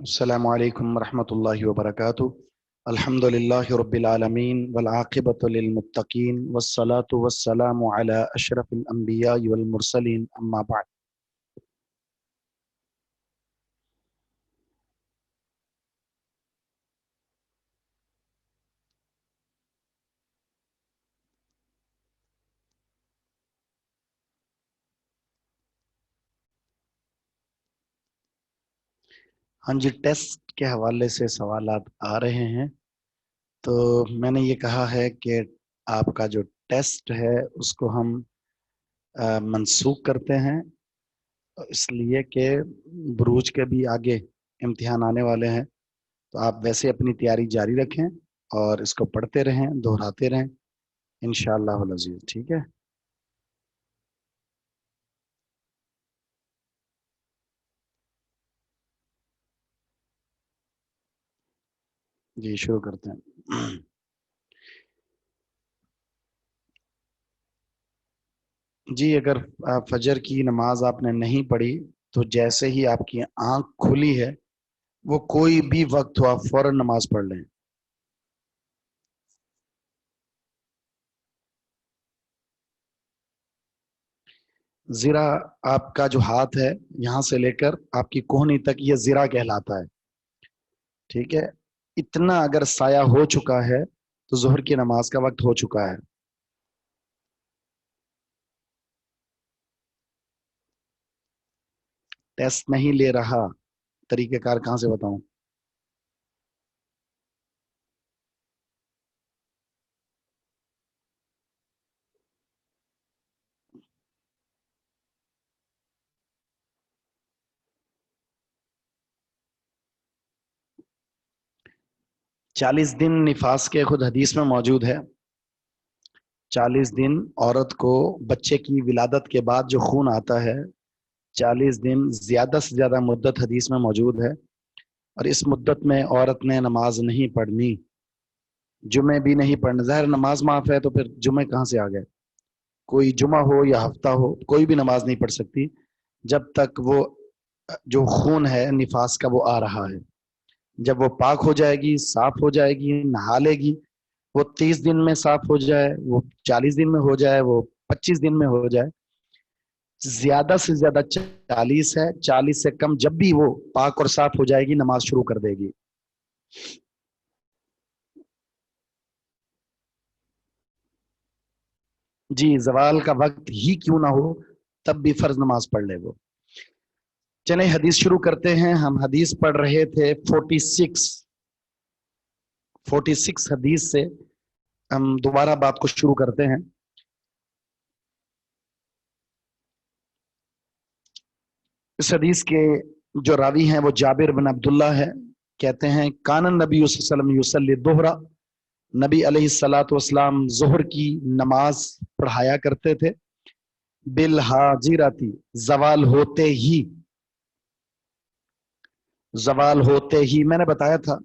अस्सलामु अलैकुम वरहमतुल्लाहि वबरकातुहू। अल्हम्दुलिल्लाहि रब्बिल आलमीन वल आक़िबतु लिल मुत्तक़ीन वस्सलातु वस्सलामु अला अशरफिल अंबिया वल मुरसलीन अम्मा बाद। हाँ जी, टेस्ट के हवाले से सवालात आ रहे हैं। तो मैंने ये कहा है कि आपका जो टेस्ट है उसको हम मनसूख करते हैं, इसलिए कि बुरूज के भी आगे इम्तिहान आने वाले हैं। तो आप वैसे अपनी तैयारी जारी रखें और इसको पढ़ते रहें, दोहराते रहें, इंशाअल्लाह अज़ीज़। ठीक है जी, शुरू करते हैं। जी, अगर फजर की नमाज आपने नहीं पढ़ी तो जैसे ही आपकी आंख खुली है, वो कोई भी वक्त हो, आप फौरन नमाज पढ़ लें। ज़िरा, आपका जो हाथ है यहाँ से लेकर आपकी कोहनी तक, ये ज़िरा कहलाता है। ठीक है, इतना अगर साया हो चुका है तो जोहर की नमाज का वक्त हो चुका है। टेस्ट नहीं ले रहा, तरीकेकार कहाँ से बताऊं? 40 दिन निफास के खुद हदीस में मौजूद है। 40 दिन औरत को बच्चे की विलादत के बाद जो खून आता है, 40 दिन ज्यादा से ज्यादा मुद्दत हदीस में मौजूद है। और इस मुद्दत में औरत ने नमाज नहीं पढ़नी, जुमे भी नहीं पढ़ने। ज़ाहिर नमाज माफ है तो फिर जुमे कहाँ से आ गए? कोई जुमा हो या हफ्ता हो, कोई भी नमाज नहीं पढ़ सकती जब तक वो जो खून है निफास का वो आ रहा है। जब वो पाक हो जाएगी, साफ हो जाएगी, नहा लेगी, वो 30 दिन में साफ हो जाए, वो 40 दिन में हो जाए, वो 25 दिन में हो जाए, ज्यादा से ज्यादा 40 है। 40 से कम जब भी वो पाक और साफ हो जाएगी, नमाज शुरू कर देगी। जी, जवाल का वक्त ही क्यों ना हो, तब भी फर्ज नमाज पढ़ ले वो। चले हदीस शुरू करते हैं। हम हदीस पढ़ रहे थे 46 हदीस से हम दोबारा बात को शुरू करते हैं। इस हदीस के जो रावी हैं वो जाबिर बिन अब्दुल्ला है। कहते हैं कानन नबी वसल्लम युसल्ली दोहरा, नबी अलैहिस्सलातु वस्सलाम जोहर की नमाज पढ़ाया करते थे। बिल हाजिराती, जवाल होते ही। जवाल होते ही मैंने बताया था,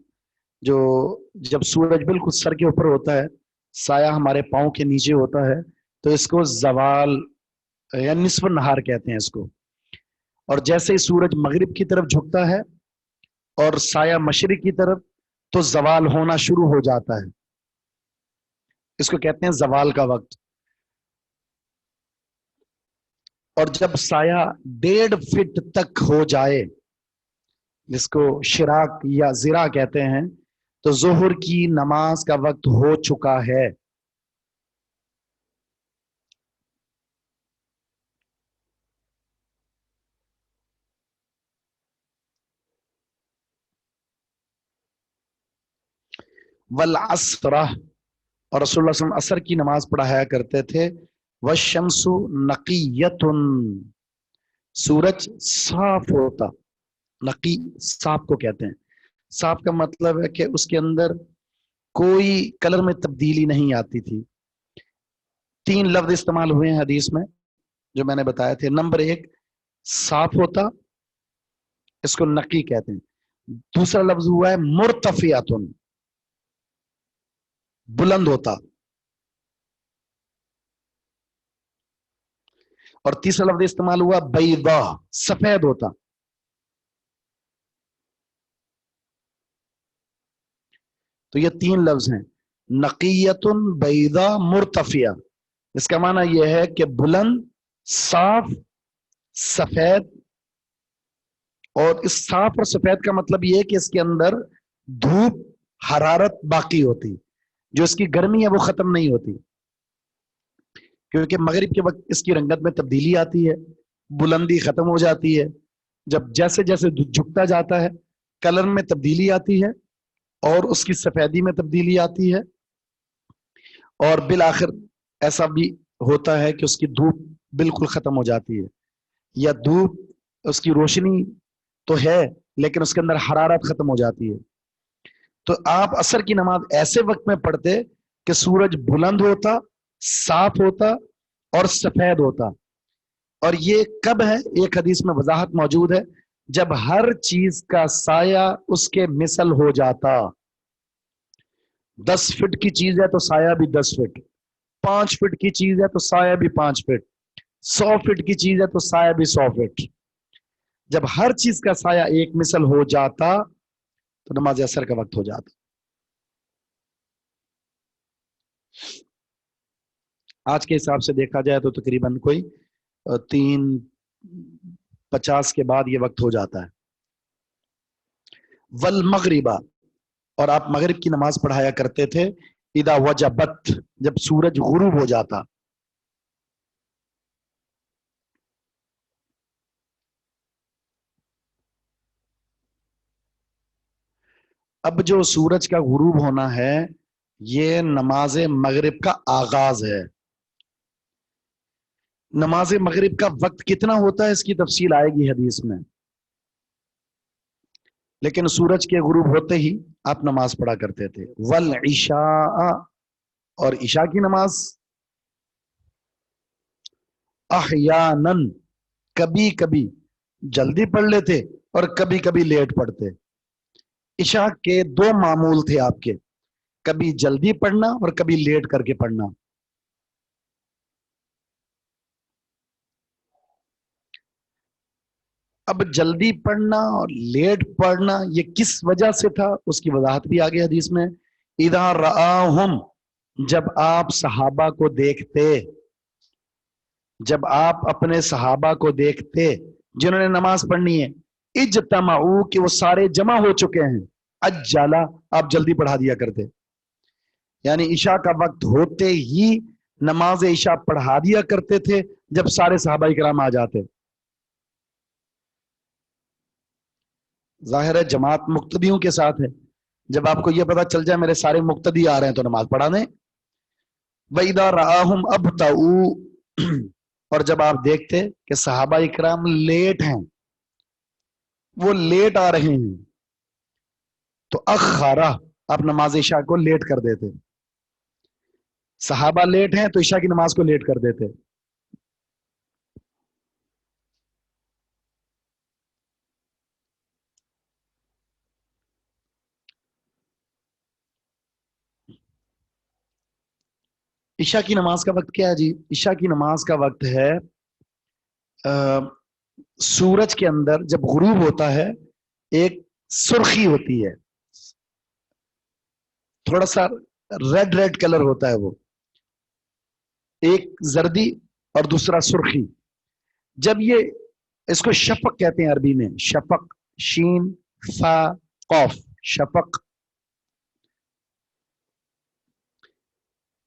जो जब सूरज बिल्कुल सर के ऊपर होता है, साया हमारे पाँव के नीचे होता है, तो इसको जवाल या निस्फ नहार कहते हैं इसको। और जैसे ही सूरज मगरिब की तरफ झुकता है और साया मशरिक की तरफ, तो जवाल होना शुरू हो जाता है। इसको कहते हैं जवाल का वक्त। और जब साया 1.5 फीट तक हो जाए, जिसको शिराक या जिरा कहते हैं, तो जोहर की नमाज का वक्त हो चुका है। वल असरा, और रसूलुल्लाह सल्लल्लाहु अलैहि वसल्लम असर की नमाज पढ़ाया करते थे। वशम्सु नकीयतुन, सूरज साफ होता। नकी साफ को कहते हैं। साफ का मतलब है कि उसके अंदर कोई कलर में तब्दीली नहीं आती थी। 3 लफ्ज इस्तेमाल हुए हैं हदीस में जो मैंने बताए थे। नंबर 1, साफ होता, इसको नकी कहते हैं। दूसरा लफ्ज हुआ है मुर्तफियातुन, बुलंद होता। और तीसरा लफ्ज इस्तेमाल हुआ बैदा, सफेद होता। تو یہ 3 لفظ ہیں، نقیۃ بیضا مرتفیہ، اس کا معنی یہ ہے کہ بلند، صاف، سفید، اور اس صاف اور سفید کا مطلب یہ ہے کہ اس کے اندر دھوپ، حرارت باقی ہوتی، جو اس کی گرمی ہے وہ ختم نہیں ہوتی، کیونکہ مغرب کے وقت اس کی رنگت میں تبدیلی آتی ہے، بلندی ختم ہو جاتی ہے، جب جیسے جیسے جھکتا جاتا ہے کلر میں تبدیلی آتی ہے اور اس کی سفیدی میں تبدیلی آتی ہے، اور بالآخر ایسا بھی ہوتا ہے کہ اس کی دھوپ بالکل ختم ہو جاتی ہے، یا دھوپ اس کی روشنی تو ہے لیکن اس کے اندر حرارت ختم ہو جاتی ہے۔ تو آپ عصر کی نماز ایسے وقت میں پڑھتے کہ سورج بلند ہوتا، صاف ہوتا اور سفید ہوتا، اور یہ کب ہے؟ ایک حدیث میں وضاحت موجود ہے، جب ہر چیز کا سایہ اس کے مثل ہو جاتا، 10 فٹ کی چیز ہے تو سایہ بھی 10 فٹ، 5 فٹ کی چیز ہے تو سایہ بھی 5 فٹ، 100 فٹ کی چیز ہے تو سایہ بھی 100 فٹ، جب ہر چیز کا سایہ ایک مثل ہو جاتا تو نماز عصر کا وقت ہو جاتا۔ آج کے حساب سے دیکھا جائے تو تقریباً کوئی 3:50 کے بعد یہ وقت ہو جاتا ہے۔ والمغربہ، اور آپ مغرب کی نماز پڑھایا کرتے تھے اذا وجبت، جب سورج غروب ہو جاتا۔ اب جو سورج کا غروب ہونا ہے یہ نماز مغرب کا آغاز ہے۔ نماز مغرب کا وقت کتنا ہوتا ہے اس کی تفصیل آئے گی حدیث میں، لیکن سورج کے غروب ہوتے ہی آپ نماز پڑھا کرتے تھے۔ والعشاء، اور عشاء کی نماز احیانن، کبھی کبھی جلدی پڑھ لیتے اور کبھی کبھی لیٹ پڑھتے۔ عشاء کے 2 معمول تھے آپ کے، کبھی جلدی پڑھنا اور کبھی لیٹ کر کے پڑھنا۔ اب جلدی پڑھنا اور لیٹ پڑھنا یہ کس وجہ سے تھا اس کی وضاحت بھی آگے حدیث میں، اذا رآہم، جب آپ صحابہ کو دیکھتے، جب آپ اپنے صحابہ کو دیکھتے جنہوں نے نماز پڑھنی ہے، اجتمعوا، کہ وہ سارے جمع ہو چکے ہیں، اجلا، آپ جلدی پڑھا دیا کرتے، یعنی عشاء کا وقت ہوتے ہی نماز عشاء پڑھا دیا کرتے تھے جب سارے صحابہ کرام آ جاتے۔ ظاہر ہے جماعت مقتدیوں کے ساتھ ہے، جب آپ کو یہ پتا چل جائے میرے سارے مقتدی آ رہے ہیں تو نماز پڑھا دیں۔ وَإِذَا رَآهُمْ أَبْطَأُوا، اور جب آپ دیکھتے کہ صحابہ اکرام لیٹ ہیں، وہ لیٹ آ رہے ہیں، تو اخرا، آپ نماز عشاء کو لیٹ کر دیتے۔ صحابہ لیٹ ہیں تو عشاء کی نماز کو لیٹ کر دیتے۔ عشاء کی نماز کا وقت کیا ہے جی؟ عشاء کی نماز کا وقت ہے سورج کے اندر جب غروب ہوتا ہے ایک سرخی ہوتی ہے، تھوڑا سا ریڈ ریڈ کلر ہوتا ہے، وہ ایک زردی اور دوسرا سرخی، جب یہ، اس کو شفق کہتے ہیں عربی میں، شفق، شین فا قاف، شفق،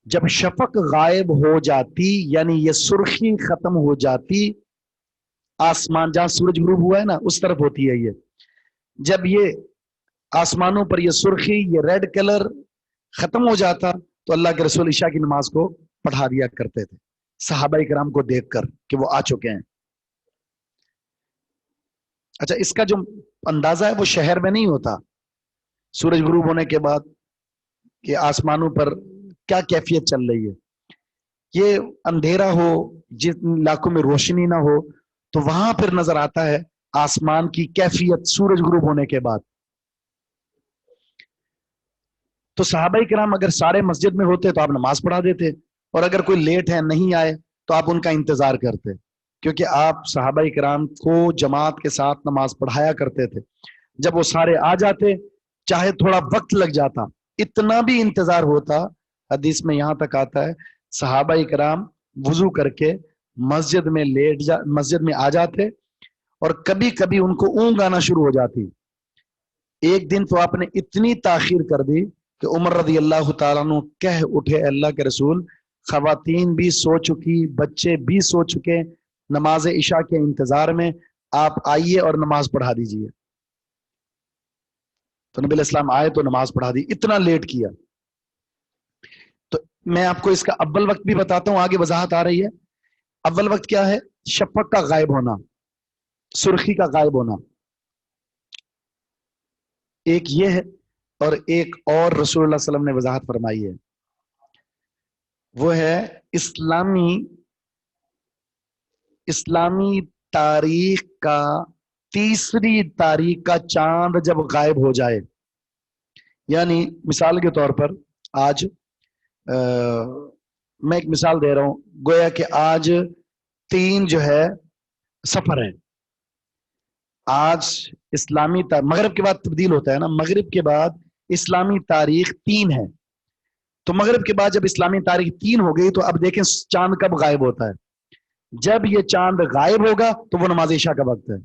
جب شفق غائب ہو جاتی یعنی یہ سرخی ختم ہو جاتی، آسمان جہاں سورج غروب ہوا ہے نا اس طرف ہوتی ہے یہ، جب یہ آسمانوں پر یہ سرخی، یہ ریڈ کلر ختم ہو جاتا تو اللہ کے رسول عشاء کی نماز کو پڑھا دیا کرتے تھے صحابہ کرام کو دیکھ کر کہ وہ آ چکے ہیں۔ اچھا، اس کا جو اندازہ ہے وہ شہر میں نہیں ہوتا، سورج غروب ہونے کے بعد کہ آسمانوں پر کیا کیفیت چل رہی ہے، یہ اندھیرا ہو، جن علاقوں میں روشنی نہ ہو تو وہاں پھر نظر آتا ہے آسمان کی کیفیت سورج غروب ہونے کے بعد۔ تو صحابہ کرام اگر سارے مسجد میں ہوتے تو آپ نماز پڑھا دیتے، اور اگر کوئی لیٹ ہے نہیں آئے تو آپ ان کا انتظار کرتے، کیونکہ آپ صحابہ کرام کو جماعت کے ساتھ نماز پڑھایا کرتے تھے۔ جب وہ سارے آ جاتے چاہے تھوڑا وقت لگ جاتا इतना भी इंतजार होता, हदीस में यहां तक आता है सहाबा इकराम वुजू करके मस्जिद में आ जाते, और कभी कभी उनको ऊँग आना शुरू हो जाती। एक दिन तो आपने इतनी ताखीर कर दी कि उमर रजी अल्लाह तआला अन्हु कह उठे, अल्लाह के रसूल, खवातीन भी सो चुकी, बच्चे भी सो चुके, नमाज इशा के इंतजार में, आप आइए और नमाज पढ़ा दीजिए। तो नबी इस्लाम आए तो नमाज पढ़ा दी। इतना लेट किया। तो मैं आपको इसका अव्वल वक्त भी बताता हूं, आगे वजाहत आ रही है। अव्वल वक्त क्या है? शफक का गायब होना, सुर्खी का गायब होना, एक ये है। और एक और रसूलुल्लाह सल्लल्लाहु अलैहि वसल्लम ने वजाहत फरमाई है, वो है इस्लामी इस्लामी तारीख का तीसरी तारीख का चांद जब गायब हो जाए। यानी मिसाल के तौर पर आज मैं एक मिसाल दे रहा हूं, गोया कि आज 3 जो है सफर है। आज मगरिब के बाद तब्दील होता है ना, मगरिब के बाद इस्लामी तारीख 3 है। तो मगरिब के बाद जब इस्लामी तारीख 3 हो गई, तो अब देखें चांद कब गायब होता है। जब ये चांद गायब होगा तो वो नमाज इशा का वक्त है।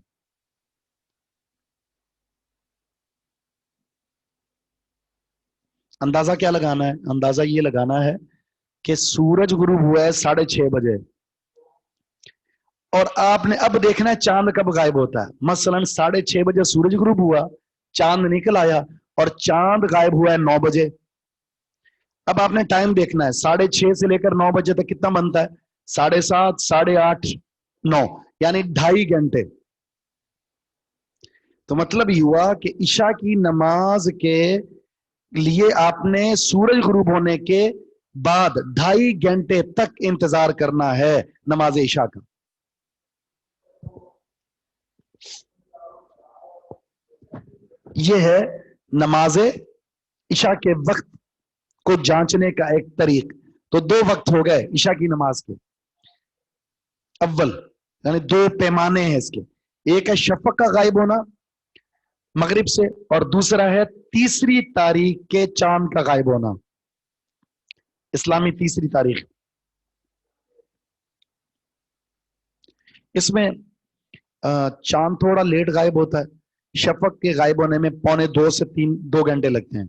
अंदाजा क्या लगाना है? अंदाजा ये लगाना है कि सूरज गुरूब हुआ है 6:30 बजे, और आपने अब देखना है चांद कब गायब होता है। मसलन 6:30 बजे सूरज गुरूब हुआ, चांद निकल आया, और चांद गायब हुआ है 9 बजे। अब आपने टाइम देखना है, 6:30 से लेकर 9 बजे तक कितना बनता है? 7:30, 8:30, 9, यानी 2.5 घंटे। तो मतलब ये हुआ कि ईशा की नमाज के लिए आपने सूरज गुरूब होने के बाद 2.5 घंटे तक इंतजार करना है नमाज ईशा का। यह है नमाज ईशा के वक्त को जांचने का एक तरीक। तो 2 वक्त हो गए ईशा की नमाज के। अव्वल यानी 2 पैमाने हैं इसके, एक है शफक का गायब होना मगरिब से, और दूसरा है तीसरी तारीख के चांद का गायब होना, इस्लामी तीसरी तारीख। इसमें चांद थोड़ा लेट गायब होता है। शफक के गायब होने में 2.25 से 2 घंटे लगते हैं,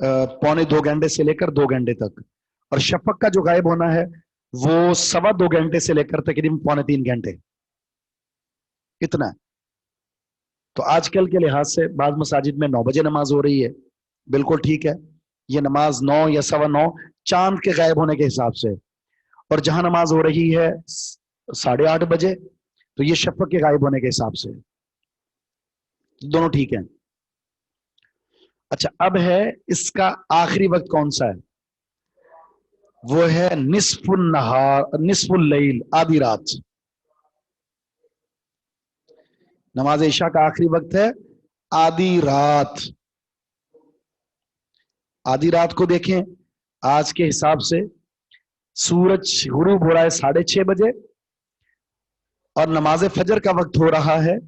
2.25 घंटे से लेकर 2 घंटे तक। और शफक का जो गायब होना है वो 2.25 घंटे से लेकर तकरीबन 2.75 घंटे, इतना है। तो आजकल के लिहाज से बाद मसाजिद में 9 बजे नमाज हो रही है, बिल्कुल ठीक है। ये नमाज 9 या 9:15 चांद के गायब होने के हिसाब से, और जहां नमाज हो रही है 8:30 बजे, तो ये शफक के गायब होने के हिसाब से, दोनों ठीक है। अच्छा, अब है इसका आखिरी वक्त कौन सा है? वो है निस्फुल नहार, निस्फुल लैल, आधी रात। नमाज इशा का आखिरी वक्त है आधी रात। आधी रात को देखें, आज के हिसाब से सूरज गुरूब हो रहा है 6:30 बजे, और नमाज फजर का वक्त हो रहा है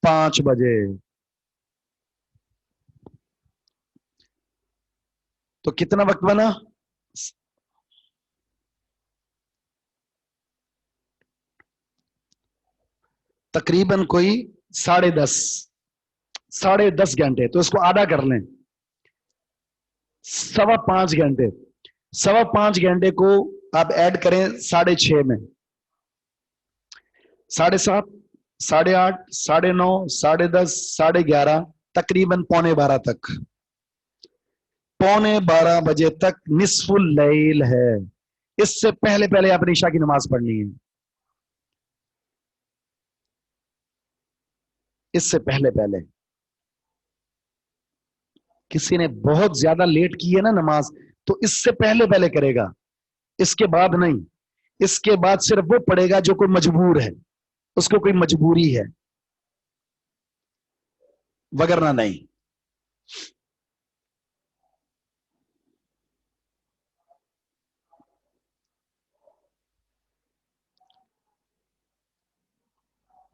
5 बजे। तो कितना वक्त बना? तकरीबन कोई 10:30, 10:30 घंटे। तो इसको आधा कर लें, 5.25 घंटे। 5.25 घंटे को आप ऐड करें 6:30 में, 7:30, 8:30, 9:30, 10:30, 11:30, तकरीबन 11:45 तक, 11:45 बजे तक निस्फुल लैल है। इससे पहले पहले आपने ईशा की नमाज पढ़नी है, इससे पहले पहले। किसी ने बहुत ज्यादा लेट की है ना नमाज, तो इससे पहले पहले करेगा, इसके बाद नहीं। इसके बाद सिर्फ वो पढ़ेगा जो कोई मजबूर है, उसको कोई मजबूरी है, वगरना नहीं।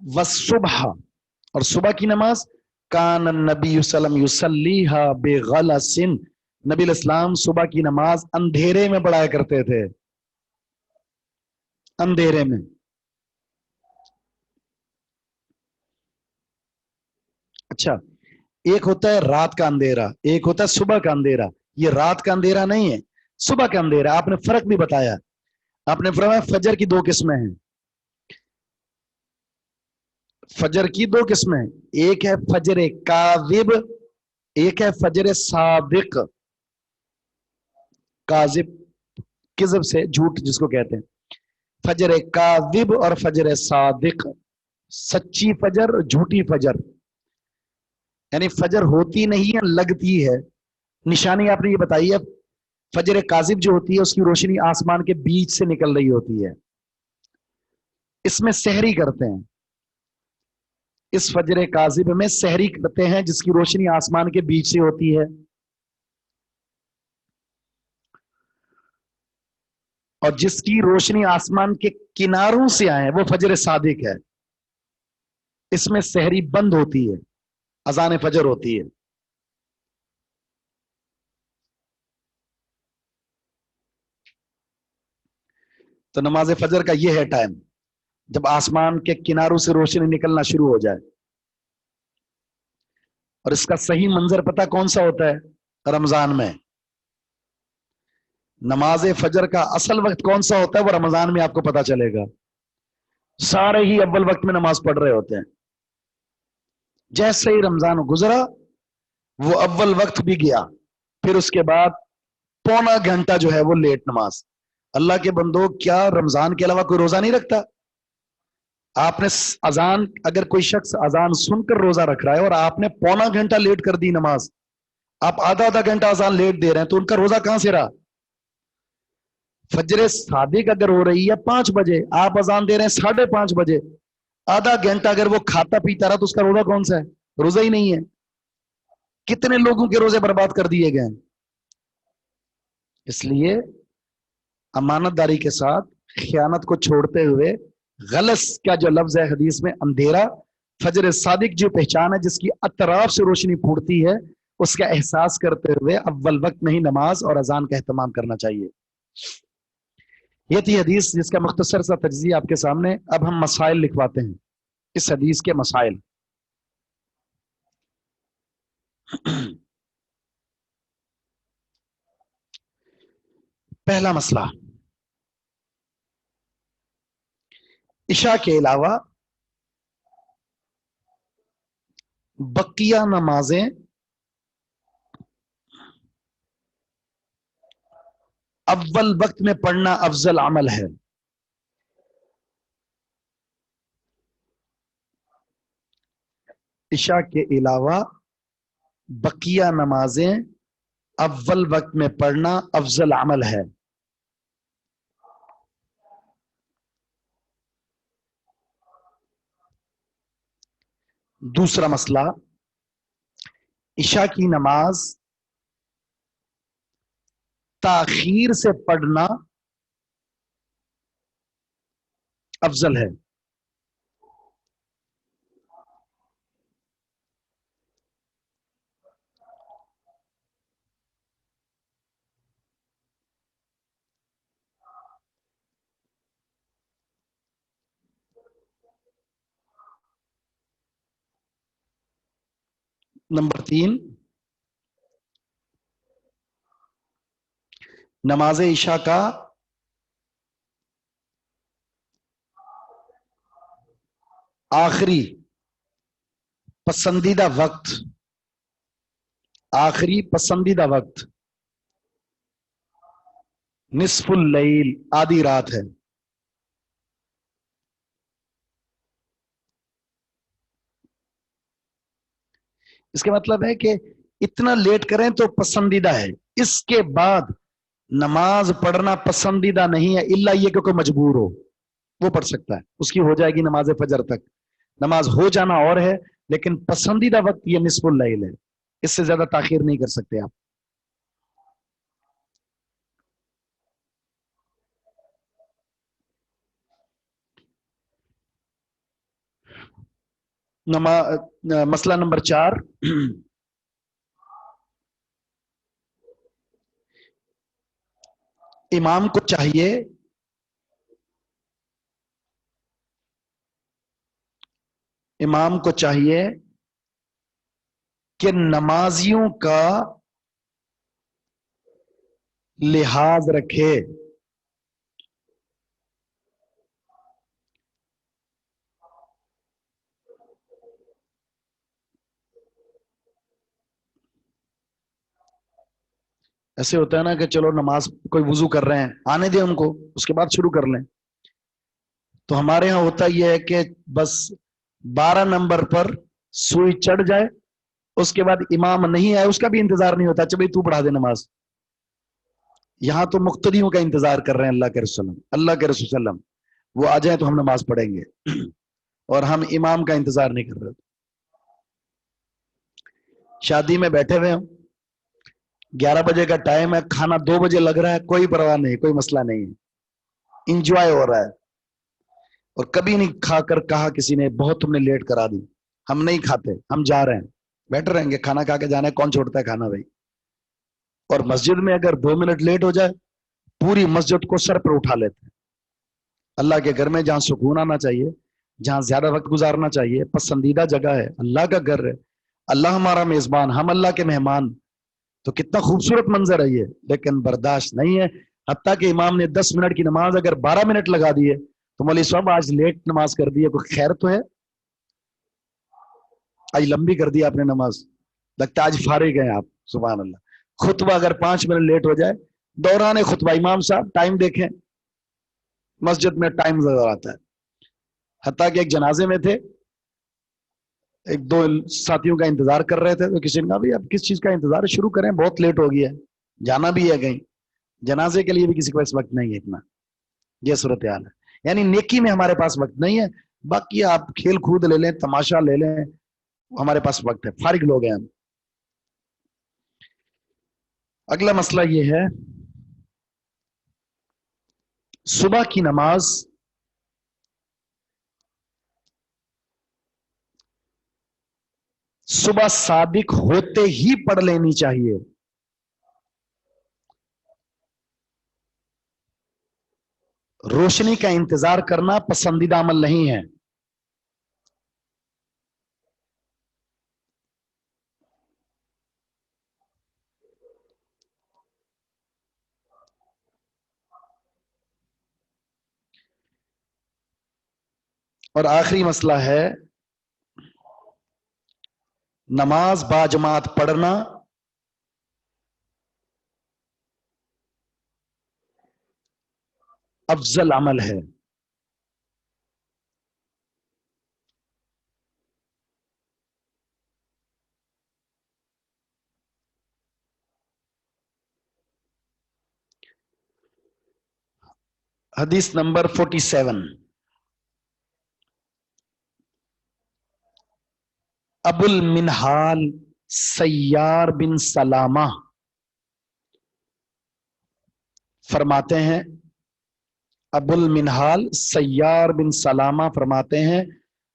वह सुबह, और सुबह की नमाज कान नबी सल्लम युसल्लीहा बेगलसिन, नबी इस्लाम सुबह की नमाज अंधेरे में पढ़ाया करते थे, अंधेरे में। अच्छा, एक होता है रात का अंधेरा, एक होता है सुबह का अंधेरा। ये रात का अंधेरा नहीं है, सुबह का अंधेरा। आपने फर्क भी बताया, आपने फरमाया फजर की दो किस्में हैं। फजर की दो किस्में, एक है फजर काजिब, एक है फजर सादिक। काजिब किज़ब से झूठ जिसको कहते हैं, फजर काजिब और फजर सादिक, सच्ची फजर झूठी फजर। यानी फजर होती नहीं है, लगती है। निशानी आपने ये बताई है, फजर काजिब जो होती है उसकी रोशनी आसमान के बीच से निकल रही होती है, इसमें सहरी करते हैं। इस फजर काजिब में सहरी करते हैं जिसकी रोशनी आसमान के बीच से होती है। और जिसकी रोशनी आसमान के किनारों से आए वो फजर सादिक है। इसमें सहरी बंद होती है, अजान फजर होती है। तो नमाज फजर का यह है टाइम, जब आसमान के किनारों से रोशनी निकलना शुरू हो जाए। और इसका सही मंजर पता कौन सा होता है? रमजान में। नमाज फजर का असल वक्त कौन सा होता है? वो रमजान में आपको पता चलेगा। सारे ही अव्वल वक्त में नमाज पढ़ रहे होते हैं। जैसे ही रमजान गुजरा, वो अव्वल वक्त भी गया, फिर उसके बाद पौना घंटा जो है वो लेट नमाज। अल्लाह के बंदो, क्या रमजान के अलावा कोई रोजा नहीं रखता? आपने अजान, अगर कोई शख्स अजान सुनकर रोजा रख रहा है और आपने पौना घंटा लेट कर दी नमाज, आप आधा आधा घंटा अजान लेट दे रहे हैं, तो उनका रोजा कहां से रहा? फजर सादिक अगर हो रही है 5 बजे, आप अजान दे रहे हैं 5:30 बजे, आधा घंटा अगर वो खाता पीता रहा तो उसका रोजा कौन सा है? रोजा ही नहीं है। कितने लोगों के रोजे बर्बाद कर दिए गए। इसलिए अमानतदारी के साथ, खयानत को छोड़ते हुए, गलस का जो लफ्ज है हदीस में अंधेरा, फजर सादिक जो पहचान है जिसकी अतराफ से रोशनी फूटती है, उसका एहसास करते हुए अव्वल वक्त में ही नमाज और अजान का एहतमाम करना चाहिए। ये थी हदीस जिसका मुख्तसर सा तज्जिया आपके सामने। अब हम मसाइल लिखवाते हैं, इस हदीस के मसाइल। पहला मसला, इशा के अलावा बकिया नमाजें अव्वल वक्त में पढ़ना अफजल अमल है। इशा के अलावा बकिया नमाजें अव्वल वक्त में पढ़ना अफजल अमल है। दूसरा मसला, इशा की नमाज ताखीर से पढ़ना अफजल है। नंबर 3, नमाज इशा का आखिरी पसंदीदा वक्त, आखिरी पसंदीदा वक्त निस्फुल लैल, आधी रात है। इसका मतलब है कि इतना लेट करें तो पसंदीदा है, इसके बाद नमाज पढ़ना पसंदीदा नहीं है, इल्ला ये कि कोई मजबूर हो, वो पढ़ सकता है, उसकी हो जाएगी नमाज फजर तक। नमाज हो जाना और है, लेकिन पसंदीदा वक्त ये निस्फुल लैल है, इससे ज्यादा ताखीर नहीं कर सकते आप। مسئلہ نمبر 4، امام کو چاہیے کہ نمازیوں کا لحاظ رکھے۔ ایسے ہوتا ہے نا کہ چلو نماز کوئی وضو کر رہے ہیں، آنے دیں ان کو، اس کے بعد شروع کر لیں۔ تو ہمارے ہاں ہوتا یہ ہے کہ بس 12 نمبر پر سوئی چڑھ جائے، اس کے بعد امام نہیں آئے، اس کا بھی انتظار نہیں ہوتا، چل بھائی تو پڑھا دے نماز۔ یہاں تو مقتدیوں کا انتظار کر رہے ہیں اللہ کے رسول وسلم، وہ آ جائیں تو ہم نماز پڑھیں گے، اور ہم امام کا انتظار نہیں کر رہے۔ شادی میں بیٹھے ہوئے ہوں، 11 بجے کا ٹائم ہے، کھانا 2 بجے لگ رہا ہے، کوئی پرواہ نہیں، کوئی مسئلہ نہیں ہے، انجوائے ہو رہا ہے۔ اور کبھی نہیں کھا کر کہا کسی نے بہت تم نے لیٹ کرا دی، ہم نہیں کھاتے، ہم جا رہے ہیں، بیٹھ رہیں گے، کھانا کھا کے جانا ہے، کون چھوڑتا ہے کھانا بھائی۔ اور مسجد میں اگر 2 منٹ لیٹ ہو جائے، پوری مسجد کو سر پر اٹھا لیتے ہیں۔ اللہ کے گھر میں جہاں سکون آنا چاہیے، جہاں زیادہ وقت گزارنا چاہیے، پسندیدہ جگہ ہے، اللہ کا گھر ہے، اللہ ہمارا میزبان، ہم اللہ کے مہمان، تو کتنا خوبصورت منظر ہے یہ، لیکن برداشت نہیں ہے۔ حتیٰ کہ امام نے 10 منٹ کی نماز اگر 12 منٹ لگا دیے تو مولوی صاحب آج لیٹ نماز کر دی ہے، کوئی خیر تو ہے؟ آج لمبی کر دی آپ نے نماز، لگتا ہے آج فارغ ہیں آپ، سبحان اللہ۔ خطبہ اگر 5 منٹ لیٹ ہو جائے، دوران خطبہ امام صاحب ٹائم دیکھیں، مسجد میں ٹائم زیادہ آتا ہے۔ حتیٰ کہ ایک جنازے میں تھے، ایک دو ساتھیوں کا انتظار کر رہے تھے، تو کسی نے کہا بھائی اب کس چیز کا انتظار ہے، شروع کریں، بہت لیٹ ہو گیا ہے، جانا بھی ہے کہیں، جنازے کے لیے بھی کسی کے پاس وقت نہیں ہے اتنا۔ یہ صورتحال ہے، یعنی نیکی میں ہمارے پاس وقت نہیں ہے، باقی آپ کھیل کود لے لیں، تماشا لے لیں، ہمارے پاس وقت ہے، فارغ لوگ ہیں ہم۔ اگلا مسئلہ یہ ہے، صبح کی نماز صبح صادق ہوتے ہی پڑھ لینی چاہیے، روشنی کا انتظار کرنا پسندیدہ عمل نہیں ہے۔ اور آخری مسئلہ ہے، نماز باجماعت پڑھنا افضل عمل ہے۔ حدیث نمبر 47، ابو المنہال سیار بن سلامہ فرماتے ہیں، ابو المنہال سیار بن سلامہ فرماتے ہیں،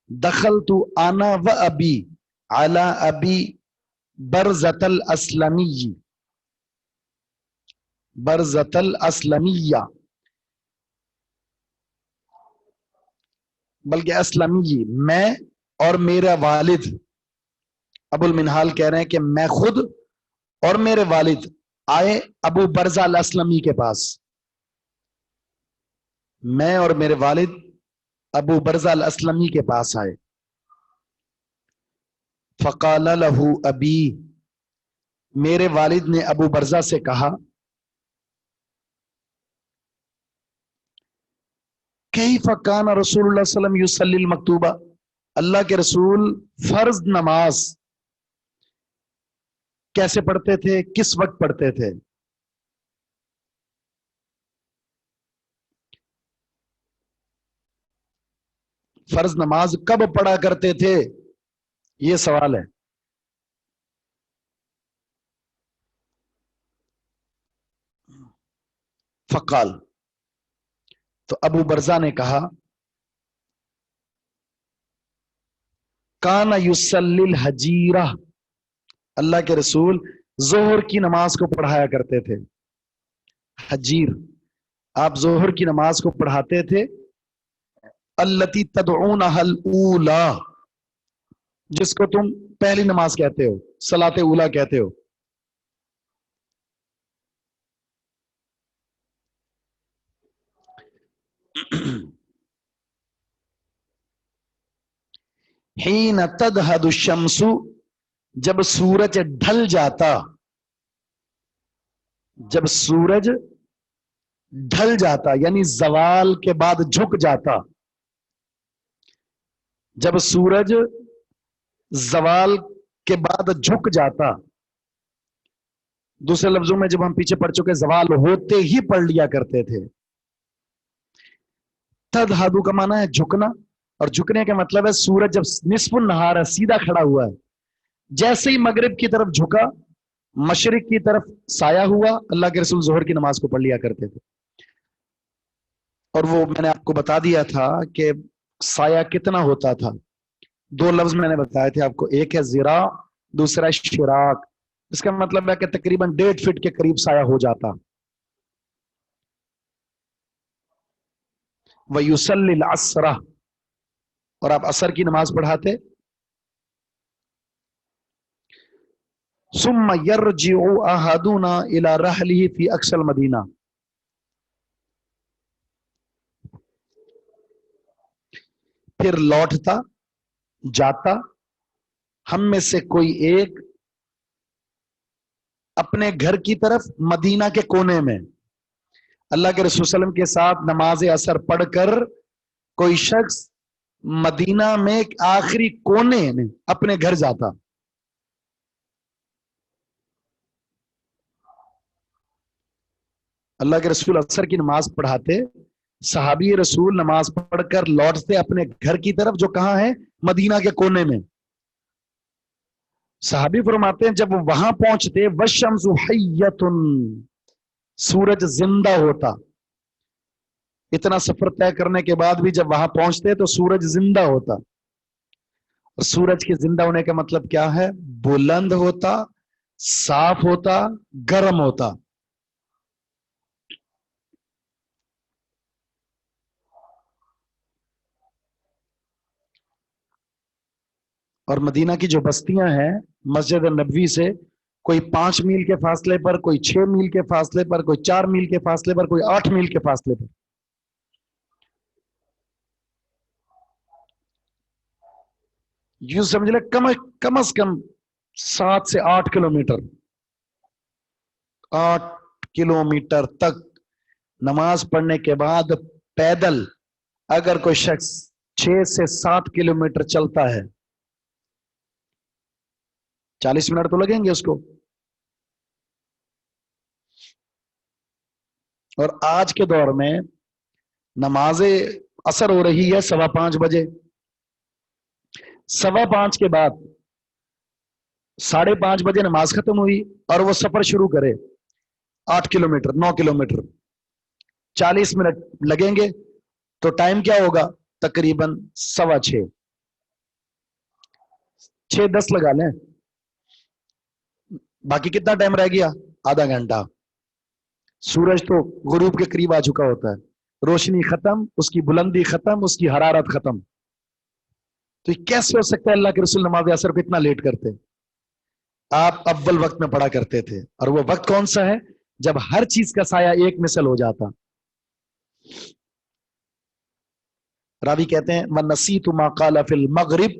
دخلت انا و ابی علی ابی برزۃ الاسلمی، برزۃ الاسلمیہ، بلکہ اسلمی، میں اور میرا والد، ابو المنہال کہہ رہے ہیں کہ میں خود اور میرے والد آئے ابو برزہ الاسلمی کے پاس، میں اور میرے والد ابو برزہ الاسلمی کے پاس آئے، فقال له ابی، میرے والد نے ابو برزہ سے کہا، کیف کان رسول اللہ صلی اللہ علیہ وسلم یصلی المکتوبہ، اللہ کے رسول فرض نماز کیسے پڑھتے تھے، کس وقت پڑھتے تھے؟ فرض نماز کب پڑھا کرتے تھے، یہ سوال ہے۔ فقال، تو ابو برزہ نے کہا، काना युसल्लिल हजीरा, अल्लाह के रसूल जोहर की नमाज को पढ़ाया करते थे। हजीर, आप जोहर की नमाज को पढ़ाते थे। अल्लती तदऊनहल ऊला, जिसको तुम पहली नमाज कहते हो, सलाते ऊला कहते हो। हीन तदहदु शम्सु, जब सूरज ढल जाता, जब सूरज ढल जाता यानी जवाल के बाद झुक जाता, जब सूरज जवाल के बाद झुक जाता, दूसरे लफ्जों में जब हम पीछे पढ़ चुके जवाल होते ही पढ़ लिया करते थे। तदहदु का माना है झुकना, और झुकने का मतलब है सूरज जब निस्फुन नहार है, सीधा खड़ा हुआ है, जैसे ही मगरिब की तरफ झुका, मशरिक की तरफ साया हुआ, अल्लाह के रसूल जोहर की नमाज को पढ़ लिया करते थे। और वो मैंने आपको बता दिया था कि साया कितना होता था। दो लफ्ज मैंने बताए थे आपको, एक है जिरा, दूसरा है शिराक। इसका मतलब है कि तकरीबन 1.5 फीट के करीब साया हो जाता। वयुसल्लिल अस्रा, और आप असर की नमाज पढ़ाते। सुम्मा यरजिउ अहदुना इला रहलिही फी अक्सल मदीना, फिर लौटता जाता हम में से कोई एक अपने घर की तरफ मदीना के कोने में। अल्लाह के रसूल सल्लल्लाहु अलैहि वसल्लम के साथ नमाज असर पढ़कर कोई शख्स मदीना में आखिरी कोने में अपने घर जाता। अल्लाह के रसूल असर की नमाज पढ़ाते, सहाबी रसूल नमाज पढ़कर लौटते अपने घर की तरफ, जो कहां है, मदीना के कोने में। सहाबी फरमाते हैं जब वो वहां पहुंचते, वशम्सु हय्यतुन, सूरज जिंदा होता। इतना सफर तय करने के बाद भी जब वहां पहुंचते तो सूरज जिंदा होता। और सूरज के जिंदा होने का मतलब क्या है? बुलंद होता, साफ होता, गर्म होता। और मदीना की जो बस्तियां हैं, मस्जिद नबवी से कोई 5 मील के फासले पर, कोई 6 मील के फासले पर, कोई 4 मील के फासले पर, कोई 8 मील के फासले पर। यूं समझ ले कम से कम 7 से 8 किलोमीटर, 8 किलोमीटर तक नमाज पढ़ने के बाद पैदल अगर कोई शख्स 6 से 7 किलोमीटर चलता है, 40 मिनट तो लगेंगे उसको। और आज के दौर में नमाजे असर हो रही है 5:15 बजे, 5:15 के बाद 5:30 बजे नमाज खत्म हुई और वो सफर शुरू करे 8 किलोमीटर, 9 किलोमीटर, 40 मिनट लगेंगे। तो टाइम क्या होगा? तकरीबन 6:15, 6:10 लगा लें। बाकी कितना टाइम रह गया? आधा घंटा। सूरज तो गुरूब के करीब आ चुका होता है, रोशनी खत्म, उसकी बुलंदी खत्म, उसकी हरारत खत्म। तो ये कैसे हो सकता है? अल्लाह के रसूल नमाज असर को इतना लेट करते? आप अव्वल वक्त में पढ़ा करते थे, और वो वक्त कौन सा है? जब हर चीज का साया एक मिसल हो जाता। रावी कहते हैं मन नसीतु मा क़ाला फिल मगरिब,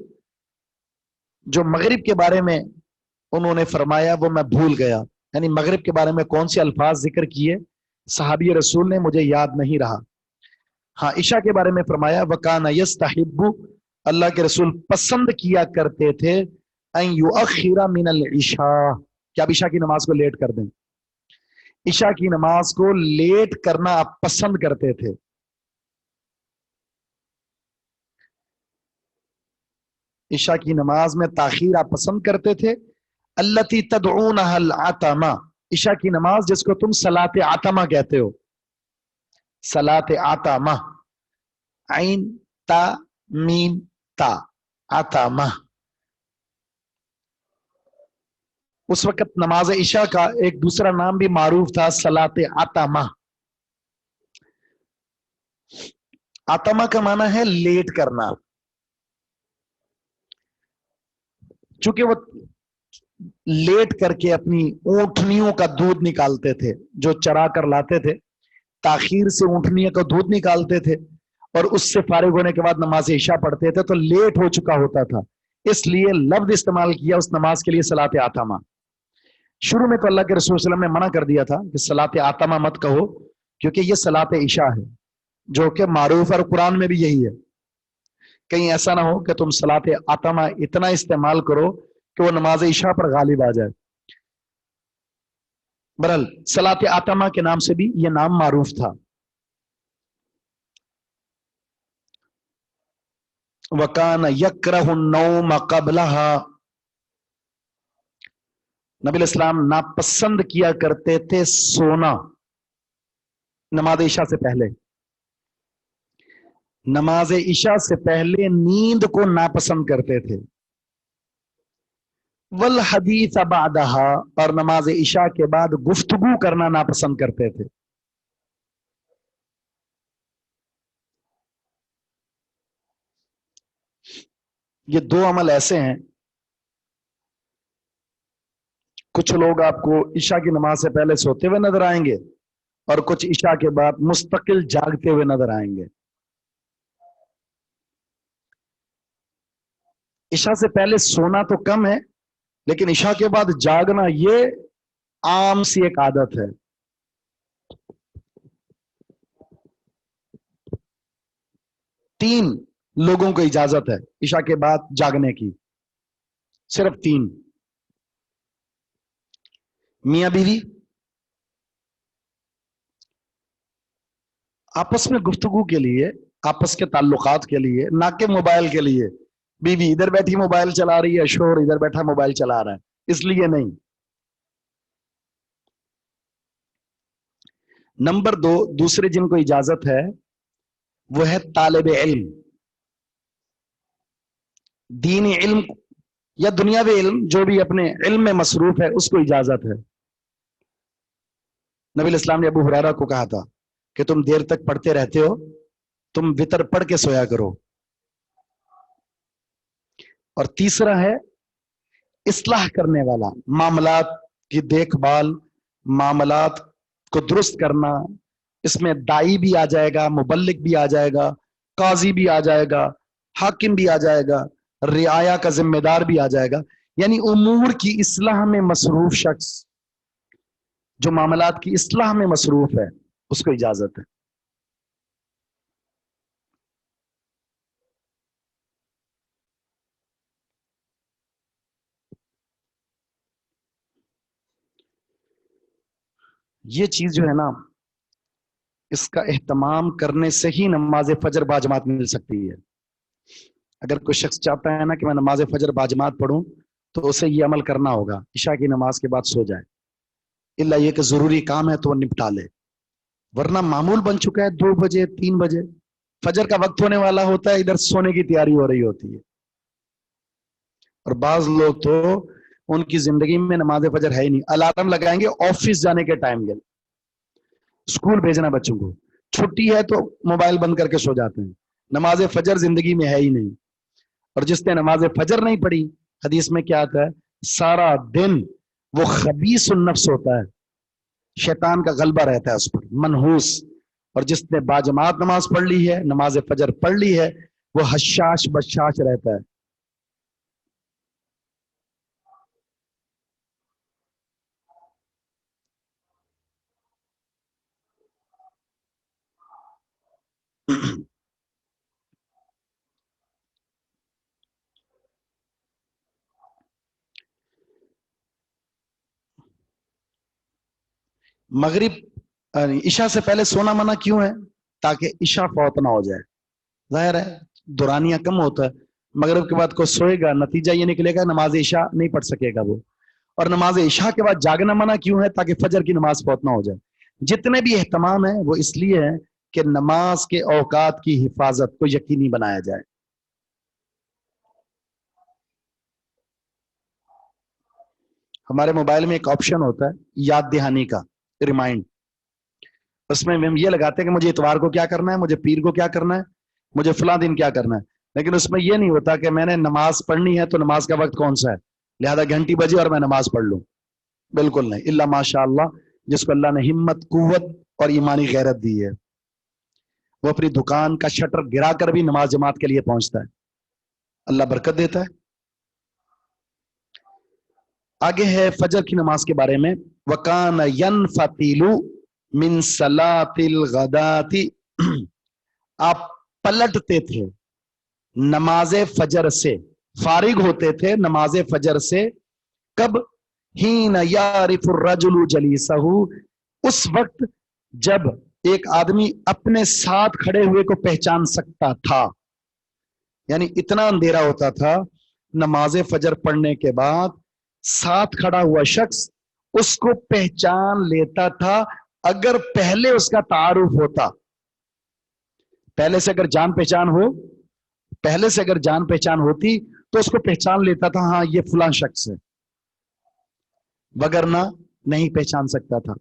जो मगरिब के बारे में उन्होंने फरमाया वो मैं भूल गया। यानी मगरिब के बारे में कौन से अल्फाज जिक्र किए सहाबी रसूल ने, मुझे याद नहीं रहा। हाँ, इशा के बारे में फरमाया वकाना यस्तहिब्बु, अल्लाह के रसूल पसंद किया करते थे अन युअखिरा मिनल इशा, कि आप इशा की नमाज को लेट कर दें। इशा की नमाज को लेट करना आप पसंद करते थे। इशा की नमाज में ताखीर आप पसंद करते थे। अल्लती तदऊनहल आतमा, इशा की नमाज जिसको तुम सलाते आतमा कहते हो, सलाते आतमा, आइन ता मीम ता, आतमा, उस वक्त नमाज इशा का एक दूसरा नाम भी मारूफ था, सलात आतमा। आतमा का माना है लेट करना। चूंकि वो लेट करके अपनी ऊंटनियों का दूध निकालते थे, जो चरा कर लाते थे, ताखीर से ऊंटनियों का दूध निकालते थे और उससे फारिग होने के बाद नमाज इशा पढ़ते थे, तो लेट हो चुका होता था, इसलिए लफ्ज इस्तेमाल किया उस नमाज के लिए, सलात आतमा। शुरू में तो अल्लाह के रसूल सल्लल्लाहु अलैहि वसल्लम ने मना कर दिया था कि सलात आतमा मत कहो, क्योंकि ये सलात इशा है, जो कि मारूफ और कुरान में भी यही है। कहीं ऐसा ना हो कि तुम सलात आतमा इतना इस्तेमाल करो कि वो नमाज इशा पर गालिब आ जाए। बहरहाल सलात आतमा के नाम से भी ये नाम मारूफ था। वकान यकरहु नौम क़ब्लहा, नबी इस्लाम नापसंद किया करते थे सोना नमाज इशा से पहले। नमाज इशा से पहले नींद को नापसंद करते थे। वल हदीस बादहा, और नमाज इशा के बाद गुफ्तगू करना नापसंद करते थे। ये दो अमल ऐसे हैं, कुछ लोग आपको इशा की नमाज से पहले सोते हुए नजर आएंगे और कुछ इशा के बाद मुस्तकिल जागते हुए नजर आएंगे। इशा से पहले सोना तो कम है, लेकिन इशा के बाद जागना ये आम सी एक आदत है। तीन लोगों को इजाजत है इशा के बाद जागने की, सिर्फ तीन। मियां बीवी आपस में गुफ्तगू के लिए, आपस के ताल्लुकात के लिए, ना कि मोबाइल के लिए। बीवी इधर बैठी मोबाइल चला रही है, शोहर इधर बैठा मोबाइल चला रहा है, इसलिए नहीं। नंबर दो, दूसरे जिनको इजाजत है वो है तालिब इल्म। दीनी इल्म या दुनियावी इल्म, जो भी अपने इल्म में मसरूफ है, उसको इजाजत है। नबी इस्लाम ने अबू हुरैरा को कहा था कि तुम देर तक पढ़ते रहते हो, तुम वितर पढ़ के सोया करो। और तीसरा है इस्लाह करने वाला, मामलात की देखभाल, मामलात को दुरुस्त करना। इसमें दाई भी आ जाएगा, मुबल्लिग भी आ जाएगा, काजी भी आ जाएगा, हाकिम भी आ जाएगा, रियाया का जिम्मेदार भी आ जाएगा। यानी उमूर की इस्लाह में मसरूफ शख्स, जो मामलात की इस्लाह में मसरूफ है, उसको इजाजत है। ये चीज जो है ना, इसका एहतमाम करने से ही नमाज फजर बाजमात मिल सकती है। अगर कोई शख्स चाहता है ना कि मैं नमाज फजर बाजमात पढ़ूं, तो उसे ये अमल करना होगा, इशा की नमाज के बाद सो जाए, इल्ला ये कि जरूरी काम है तो वो निपटा ले। वरना मामूल बन चुका है 2 बजे 3 बजे फजर का वक्त होने वाला होता है, इधर सोने की तैयारी हो रही होती है। और बाज लोग तो उनकी जिंदगी में नमाज फजर है ही नहीं, अलार्म लगाएंगे ऑफिस जाने के टाइम के, स्कूल भेजना बच्चों को, छुट्टी है तो मोबाइल बंद करके सो जाते हैं। नमाज फजर जिंदगी में है ही नहीं। और जिसने नमाज फजर नहीं पढ़ी, हदीस में क्या आता है, सारा दिन वो खबीस नफ्स होता है, शैतान का गलबा रहता है उस पर, मनहूस। और जिसने बाजमात नमाज पढ़ ली है, नमाज फजर पढ़ ली है, वो हशाश बशाश रहता है। मगरिब ईशा से पहले सोना मना क्यों है? ताकि ईशा फौत ना हो जाए। जाहिर है दुरानिया कम होता है, मगरिब के बाद को सोएगा, नतीजा ये निकलेगा नमाज ईशा नहीं पढ़ सकेगा वो। और नमाज ईशा के बाद जागना मना क्यों है? ताकि फजर की नमाज फौत ना हो जाए। जितने भी एहतमाम है वो इसलिए है कि नमाज के औकात की हिफाजत को यकीनी बनाया जाए। ہمارے موبائل میں ایک آپشن ہوتا ہے یاد دہانی کا، ریمائنڈ. اس میں ہم یہ لگاتے ہیں کہ مجھے اتوار کو کیا کرنا ہے، مجھے پیر کو کیا کرنا ہے، مجھے فلاں دن کیا کرنا ہے. لیکن اس میں یہ نہیں ہوتا کہ میں نے نماز پڑھنی ہے تو نماز کا وقت کون سا ہے، لہذا گھنٹی بجے اور میں نماز پڑھ لوں. بالکل نہیں، الا ماشاء اللہ جس کو اللہ نے ہمت، قوت اور ایمانی غیرت دی ہے، وہ اپنی دکان کا شٹر گرا کر بھی نماز جماعت کے لیے پہنچتا ہے. اللہ برکت دیتا ہے. آگے ہے فجر کی نماز کے بارے میں، وَكَانَ يَنْفَتِلُ مِنْ صَلَاةِ الْغَدَاةِ، آپ پلٹتے تھے نماز فجر سے، فارغ ہوتے تھے نماز فجر سے. کب؟ حین یعرف الرجل جلیسہ، اس وقت جب ایک آدمی اپنے ساتھ کھڑے ہوئے کو پہچان سکتا تھا. یعنی اتنا اندھیرا ہوتا تھا نماز فجر پڑھنے کے بعد ساتھ کھڑا ہوا شخص اس کو پہچان لیتا تھا. اگر پہلے اس کا تعارف ہوتا، پہلے سے اگر جان پہچان ہو، پہلے سے اگر جان پہچان ہوتی تو اس کو پہچان لیتا تھا، ہاں یہ فلاں شخص ہے، وگرنہ نہیں پہچان سکتا تھا.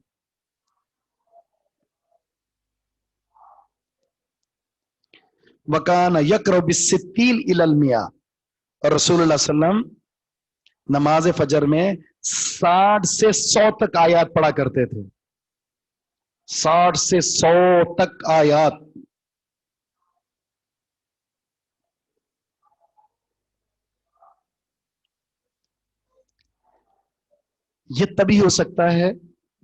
وَكَانَ يَقْرَأُ بِالسِّتِّينِ إِلَى الْمِئَةِ، اور رسول اللہ صلی اللہ علیہ وسلم نماز فجر میں 60 سے 100 تک آیات پڑھا کرتے تھے. 60 سے 100 تک آیات. یہ تبھی ہو سکتا ہے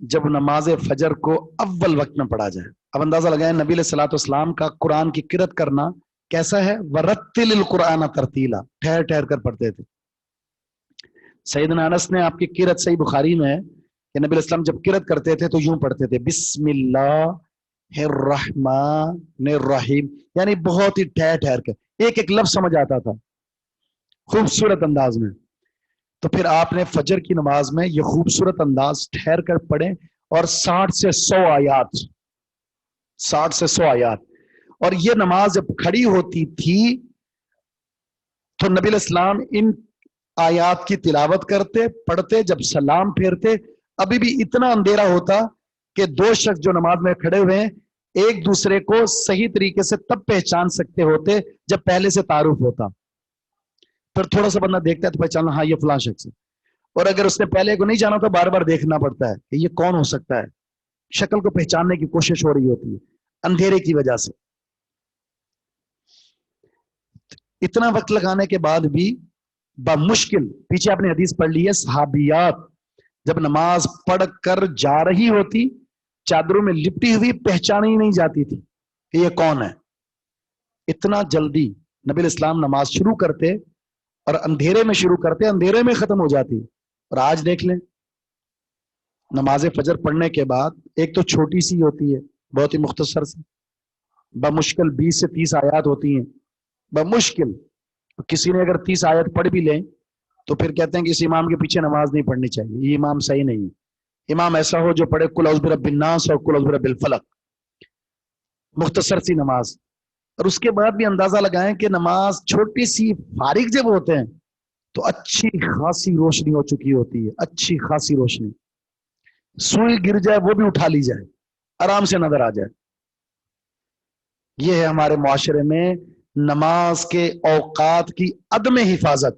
جب نماز فجر کو اول وقت میں پڑھا جائے. اب اندازہ لگائیں نبی علیہ الصلوۃ والسلام کا قرآن کی قرأت کرنا کیسا ہے، وَرَتِّلِ الْقُرْآنَ تَرْتِيلًا، ٹھہر ٹھہر کر پڑھتے تھے. سیدنا انس نے آپ کی قرأت صحیح بخاری میں ہے کہ نبی علیہ السلام جب قرأت کرتے تھے تو یوں پڑھتے تھے، بسم اللہ الرحمن الرحیم، یعنی بہت ہی ٹھہر ٹھہر کے ایک ایک لفظ سمجھ آتا تھا خوبصورت انداز میں. تو پھر آپ نے فجر کی نماز میں یہ خوبصورت انداز ٹھہر کر پڑھیں، اور 60 سے 100 آیات، 60 سے 100 آیات. اور یہ نماز جب کھڑی ہوتی تھی تو نبی علیہ السلام ان آیات کی تلاوت کرتے، پڑھتے، جب سلام پھیرتے ابھی بھی اتنا اندھیرا ہوتا کہ دو شخص جو نماز میں کھڑے ہوئے ہیں ایک دوسرے کو صحیح طریقے سے تب پہچان سکتے ہوتے جب پہلے سے تعارف ہوتا. پھر تھوڑا سا بندہ دیکھتا ہے تو پہچانا ہاں یہ فلاں شخص ہے. اور اگر اس نے پہلے کو نہیں جانا تو بار بار دیکھنا پڑتا ہے کہ یہ کون ہو سکتا ہے، شکل کو پہچاننے کی کوشش ہو رہی ہوتی ہے اندھیرے کی وجہ سے. اتنا وقت لگانے کے بعد بھی بمشکل، پیچھے آپ نے حدیث پڑھ لی ہے، صحابیات جب نماز پڑھ کر جا رہی ہوتی چادروں میں لپٹی ہوئی پہچانی نہیں جاتی تھی کہ یہ کون ہے. اتنا جلدی نبی الاسلام نماز شروع کرتے اور اندھیرے میں شروع کرتے، اندھیرے میں ختم ہو جاتی. اور آج دیکھ لیں نماز فجر پڑھنے کے بعد ایک تو چھوٹی سی ہوتی ہے، بہت ہی مختصر سی، بمشکل 20 سے 30 آیات ہوتی ہیں بمشکل. کسی نے اگر 30 آیت پڑھ بھی لیں تو پھر کہتے ہیں کہ اس امام کے پیچھے نماز نہیں پڑھنی چاہیے، یہ امام صحیح نہیں ہے. امام ایسا ہو جو پڑھے قل اعوذ برب الناس اور قل اعوذ برب الفلق، مختصر سی نماز. اور اس کے بعد بھی اندازہ لگائیں کہ نماز چھوٹی سی فارغ جب ہوتے ہیں تو اچھی خاصی روشنی ہو چکی ہوتی ہے، اچھی خاصی روشنی، سوئی گر جائے وہ بھی اٹھا لی جائے، آرام سے نظر آ جائے. یہ ہے ہمارے معاشرے میں نماز کے اوقات کی عدم حفاظت.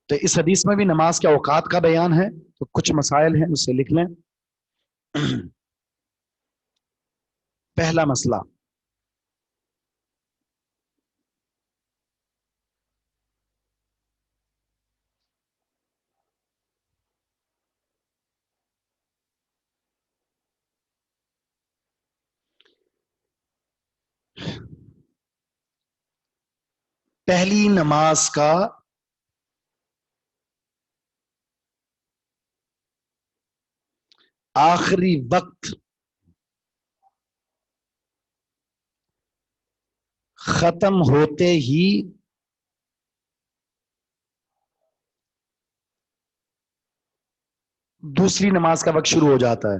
تو اس حدیث میں بھی نماز کے اوقات کا بیان ہے، تو کچھ مسائل ہیں اسے لکھ لیں. پہلا مسئلہ، پہلی نماز کا آخری وقت ختم ہوتے ہی دوسری نماز کا وقت شروع ہو جاتا ہے.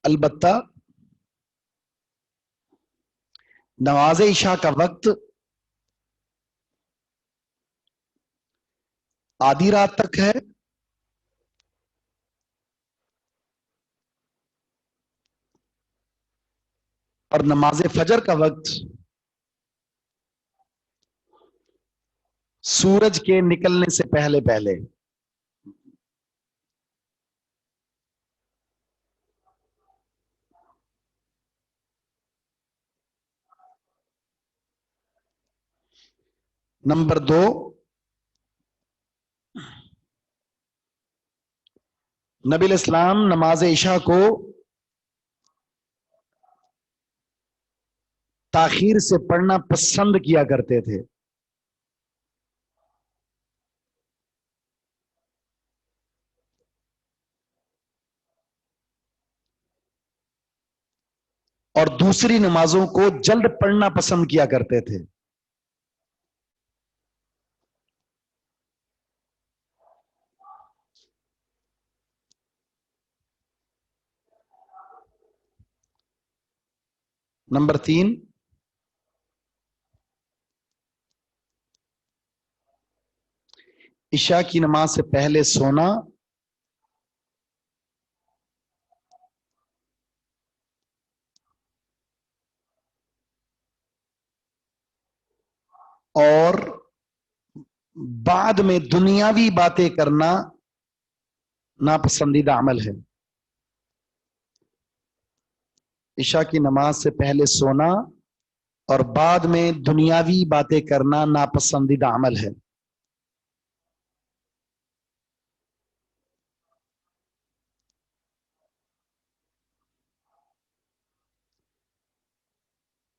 البتہ نماز عشاء کا وقت آدھی رات تک ہے اور نماز فجر کا وقت سورج کے نکلنے سے پہلے پہلے. نمبر 2، نبی الاسلام نماز عشاء کو تاخیر سے پڑھنا پسند کیا کرتے تھے. اور دوسری نمازوں کو جلد پڑھنا پسند کیا کرتے تھے. نمبر 3، عشاء کی نماز سے پہلے سونا اور بعد میں دنیاوی باتیں کرنا ناپسندیدہ عمل ہے. عشاء کی نماز سے پہلے سونا اور بعد میں دنیاوی باتیں کرنا ناپسندیدہ عمل ہے.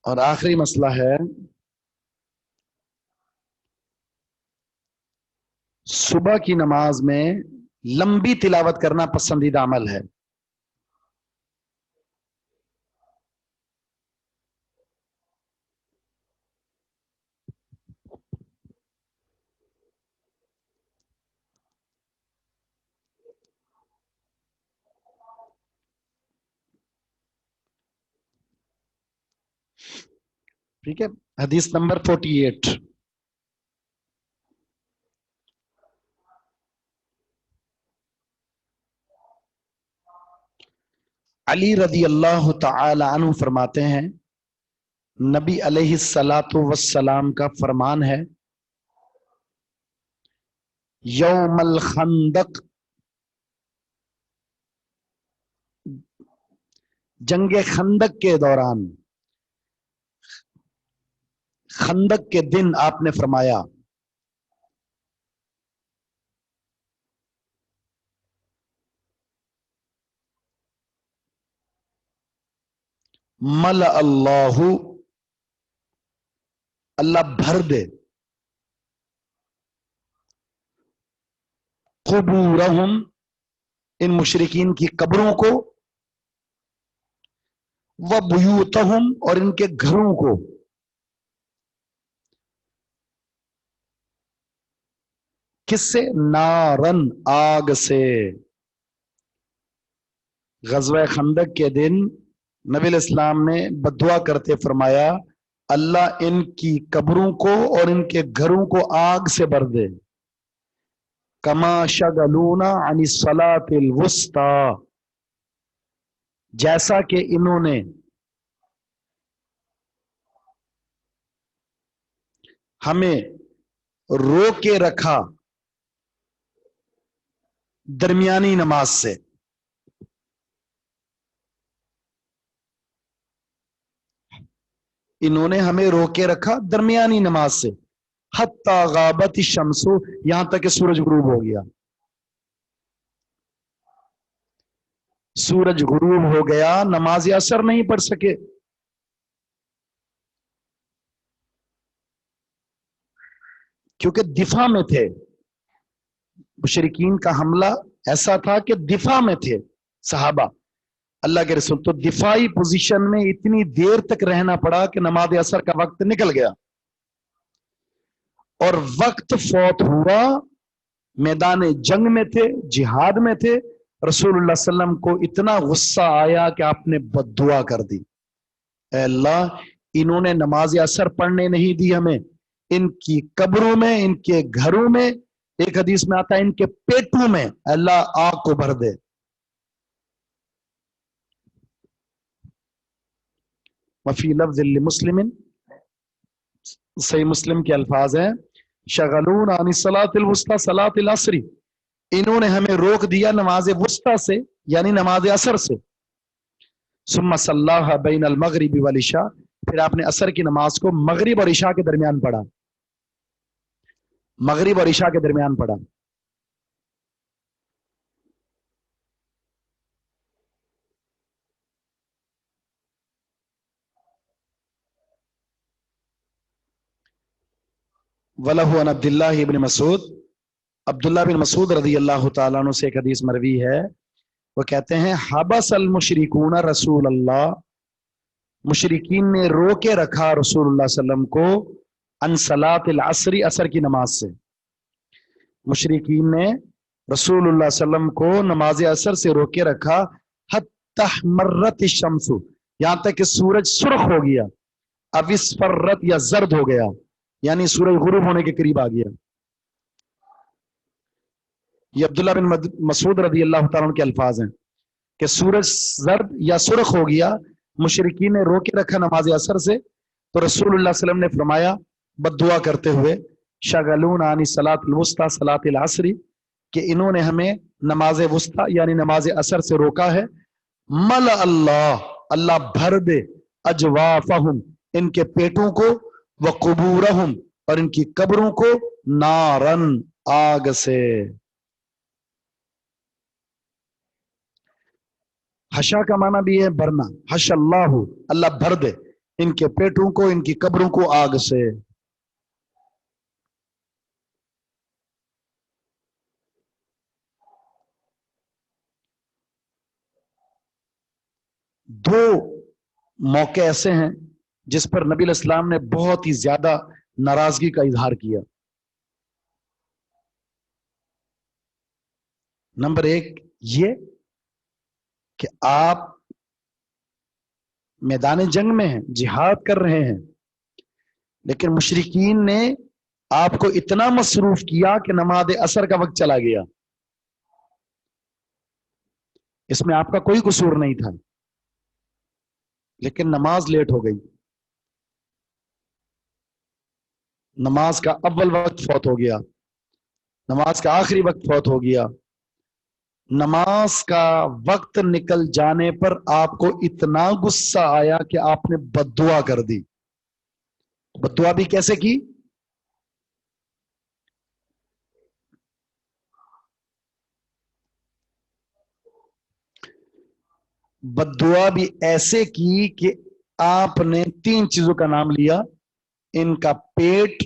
اور آخری مسئلہ ہے صبح کی نماز میں لمبی تلاوت کرنا پسندیدہ عمل ہے. ٹھیک ہے. حدیث نمبر 48، علی رضی اللہ تعالی عنہ فرماتے ہیں نبی علیہ الصلاۃ والسلام کا فرمان ہے یوم الخندق، جنگ خندق کے دوران، خندق کے دن آپ نے فرمایا مل اللہ، اللہ بھر دے قبورہم، ان مشرکین کی قبروں کو، وبیوتہم، اور ان کے گھروں کو، کس سے؟ نارن، آگ سے. غزوہ خندق کے دن نبی الاسلام نے بددعا کرتے فرمایا اللہ ان کی قبروں کو اور ان کے گھروں کو آگ سے بھر دے. کما شغلونا عن الصلاۃ الوسطی، جیسا کہ انہوں نے ہمیں رو کے رکھا درمیانی نماز سے. انہوں نے ہمیں روکے رکھا درمیانی نماز سے، حتی غابت الشمس، یہاں تک کہ سورج غروب ہو گیا. سورج غروب ہو گیا، نماز عصر نہیں پڑھ سکے. کیونکہ دفاع میں تھے. مشرکین کا حملہ ایسا تھا کہ دفاع میں تھے صحابہ اللہ کے رسول، تو دفاعی پوزیشن میں اتنی دیر تک رہنا پڑا کہ نماز عصر کا وقت نکل گیا اور وقت فوت ہوا. میدان جنگ میں تھے، جہاد میں تھے، रसूल अल्लाह सल्लम को इतना गुस्सा आया कि आपने बद्दुआ कर दी, ऐ अल्लाह इन्होंने नमाज असर पढ़ने नहीं दी हमें, इनकी कब्रों में, इनके घरों में, एक हदीस में आता है इनके पेटों में अल्लाह आग को भर दे। वफी लफ्ज़ लिमुस्लिमिन, सही मुस्लिम के अल्फाज हैं, शगलून आनि सलातिल वुस्ता सलातिल असरी, इन्होंने हमें रोक दिया नमाज वुस्ता से यानी नमाज असर से। सुम्मा सल्लाहा बैन अल मगरिबी वल इशा, फिर आपने असर की नमाज को मगरिब और इशा के दरमियान पढ़ा, मगरिब और इशा के दरमियान पढ़ा। वलहु अन अब्दुल्लाह इब्न मसूद, अब्दुल्लाह बिन मसूद रज़ी अल्लाह तआला अन्हु से एक हदीस मरवी है, वो कहते हैं हबस अल मुशरिकून रसूल अल्लाह, मुशरिकीन ने रोके रखा रसूलुल्लाह सल्लम को अन सलातिल असरी, असर की नमाज से। मुशरिकीन ने रसूलुल्लाह सल्लम को नमाज असर से रोके रखा, हत्ता मर्रत शम्सु, यहां तक कि सूरज सुर्ख हो गया, अविस्फरत या जर्द हो गया, यानी सूरज गुरूब होने के करीब आ गया। ये अब्दुल्ला बिन मसूद रज़ी अल्लाह तआला के अल्फाज हैं कि सूरज जर्द या सुर्ख हो गया, मुशरिकीन ने रोके रखा नमाज असर से, तो रसूलुल्लाह सल्लम ने फरमाया बद्दुआ करते हुए, शगलून आनी सलातिल वुस्ता सलातिल असरी, कि इन्होंने हमें नमाज वुस्ता यानी नमाज असर से रोका है। मल अल्लाह, अल्लाह भर दे, अजवाफहुम, इनके पेटों को, व कुबूरहुम, और इनकी कब्रों को, नारन, आग से। हशा का माना भी है भरना, हश अल्लाह, अल्लाह भर दे इनके पेटों को, इनकी कब्रों को आग से। दो मौके ऐसे हैं जिस पर नबी इस्लाम ने बहुत ही ज्यादा नाराजगी का इजहार किया। नंबर एक ये कि आप मैदान जंग में हैं, जिहाद कर रहे हैं, लेकिन मुशरिकीन ने आपको इतना मसरूफ किया कि नमाज असर का वक्त चला गया। इसमें आपका कोई कसूर नहीं था, लेकिन नमाज लेट हो गई, नमाज का अव्वल वक्त फौत हो गया, नमाज का आखिरी वक्त फौत हो गया। नमाज का वक्त निकल जाने पर आपको इतना गुस्सा आया कि आपने बद्दुआ कर दी। बद्दुआ भी कैसे की? बद्दुआ भी ऐसे की कि आपने तीन चीजों का नाम लिया, इनका पेट,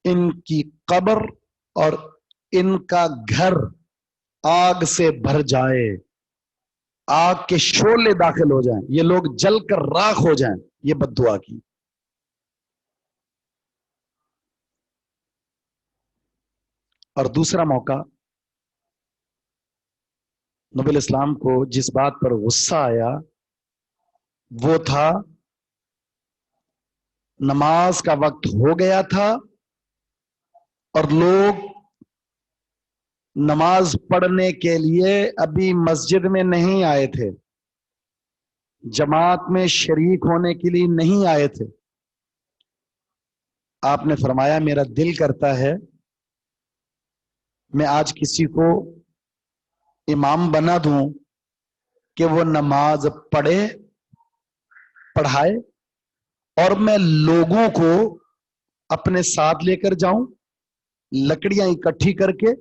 इनकी कब्र और इनका घर आग से भर जाए, आग के शोले दाखिल हो जाएं, ये लोग जलकर राख हो जाएं, ये बद्दुआ की। और दूसरा मौका, नबी इस्लाम को जिस बात पर गुस्सा आया वो था, नमाज का वक्त हो गया था और लोग नमाज पढ़ने के लिए अभी मस्जिद में नहीं आए थे, जमात में शरीक होने के लिए नहीं आए थे। आपने फरमाया मेरा दिल करता है मैं आज किसी को इमाम बना दूं कि वो नमाज पढ़े, पढ़ाए, और मैं लोगों को अपने साथ लेकर जाऊं, लकड़ियां इकट्ठी करके,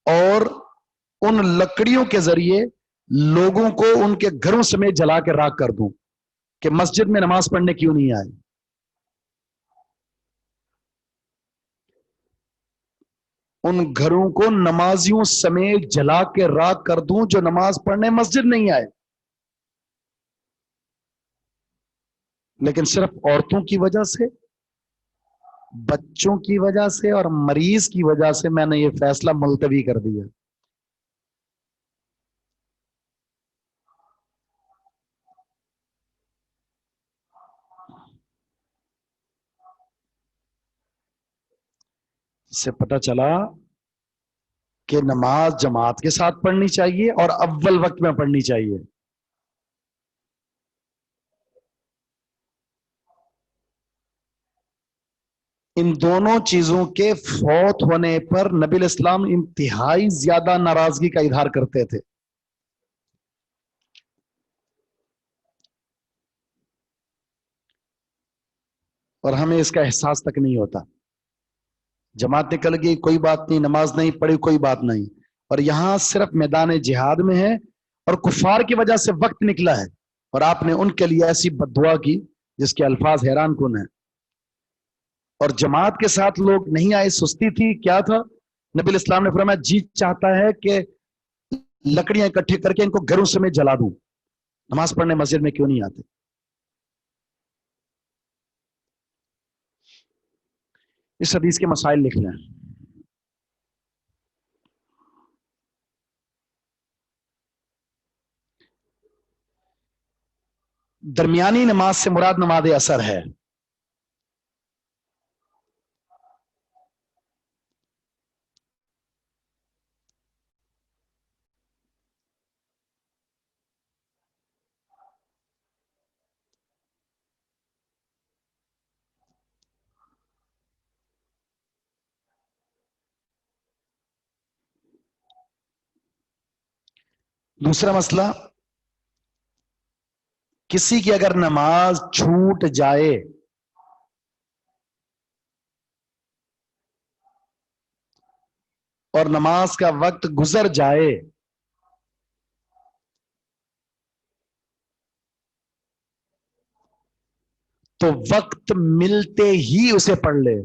और उन लकड़ियों के जरिए लोगों को उनके घरों समेत जला के राख कर दूं कि मस्जिद में नमाज पढ़ने क्यों नहीं आए। उन घरों को नमाजियों समेत जला के राख कर दूं जो नमाज पढ़ने मस्जिद नहीं आए। लेकिन सिर्फ औरतों की वजह से, बच्चों की वजह से और मरीज की वजह से मैंने ये फैसला मुलतवी कर दिया। اس سے پتہ چلا کہ نماز جماعت کے ساتھ پڑھنی چاہیے اور اول وقت میں پڑھنی چاہیے. ان دونوں چیزوں کے فوت ہونے پر نبی الاسلام انتہائی زیادہ ناراضگی کا اظہار کرتے تھے. اور ہمیں اس کا احساس تک نہیں ہوتا. جماعت نکل گئی کوئی بات نہیں، نماز نہیں پڑھی کوئی بات نہیں، اور یہاں صرف میدان جہاد میں ہے اور کفار کی وجہ سے وقت نکلا ہے، اور آپ نے ان کے لیے ایسی بد دعا کی جس کے الفاظ حیران کن ہیں. اور جماعت کے ساتھ لوگ نہیں آئے، سستی تھی، کیا تھا؟ نبی الاسلام نے فرمایا جی چاہتا ہے کہ لکڑیاں اکٹھے کر کے ان کو گھروں سے میں جلا دوں، نماز پڑھنے مسجد میں کیوں نہیں آتے؟ اس حدیث کے مسائل لکھ لیں. درمیانی نماز سے مراد نماز اثر ہے. دوسرا مسئلہ، کسی کی اگر نماز چھوٹ جائے اور نماز کا وقت گزر جائے تو وقت ملتے ہی اسے پڑھ لے.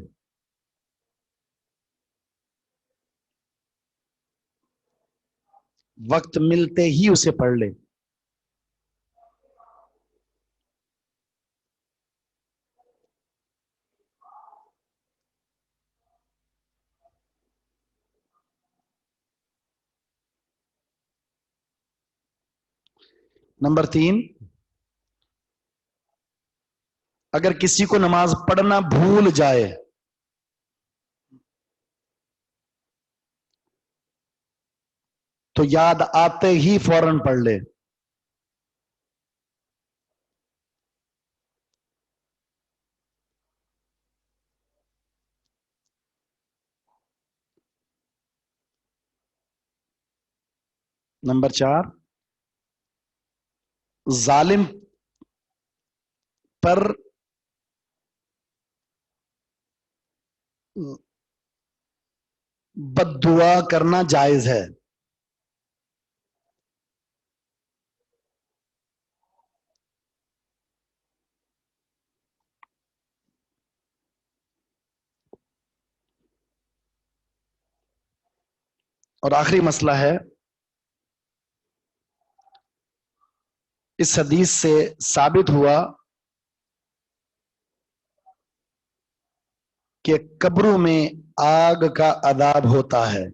وقت ملتے ہی اسے پڑھ لے. نمبر 3، اگر کسی کو نماز پڑھنا بھول جائے تو یاد آتے ہی فوراً پڑھ لے. نمبر 4، ظالم پر بد دعا کرنا جائز ہے. اور آخری مسئلہ ہے، اس حدیث سے ثابت ہوا کہ قبروں میں آگ کا عذاب ہوتا ہے.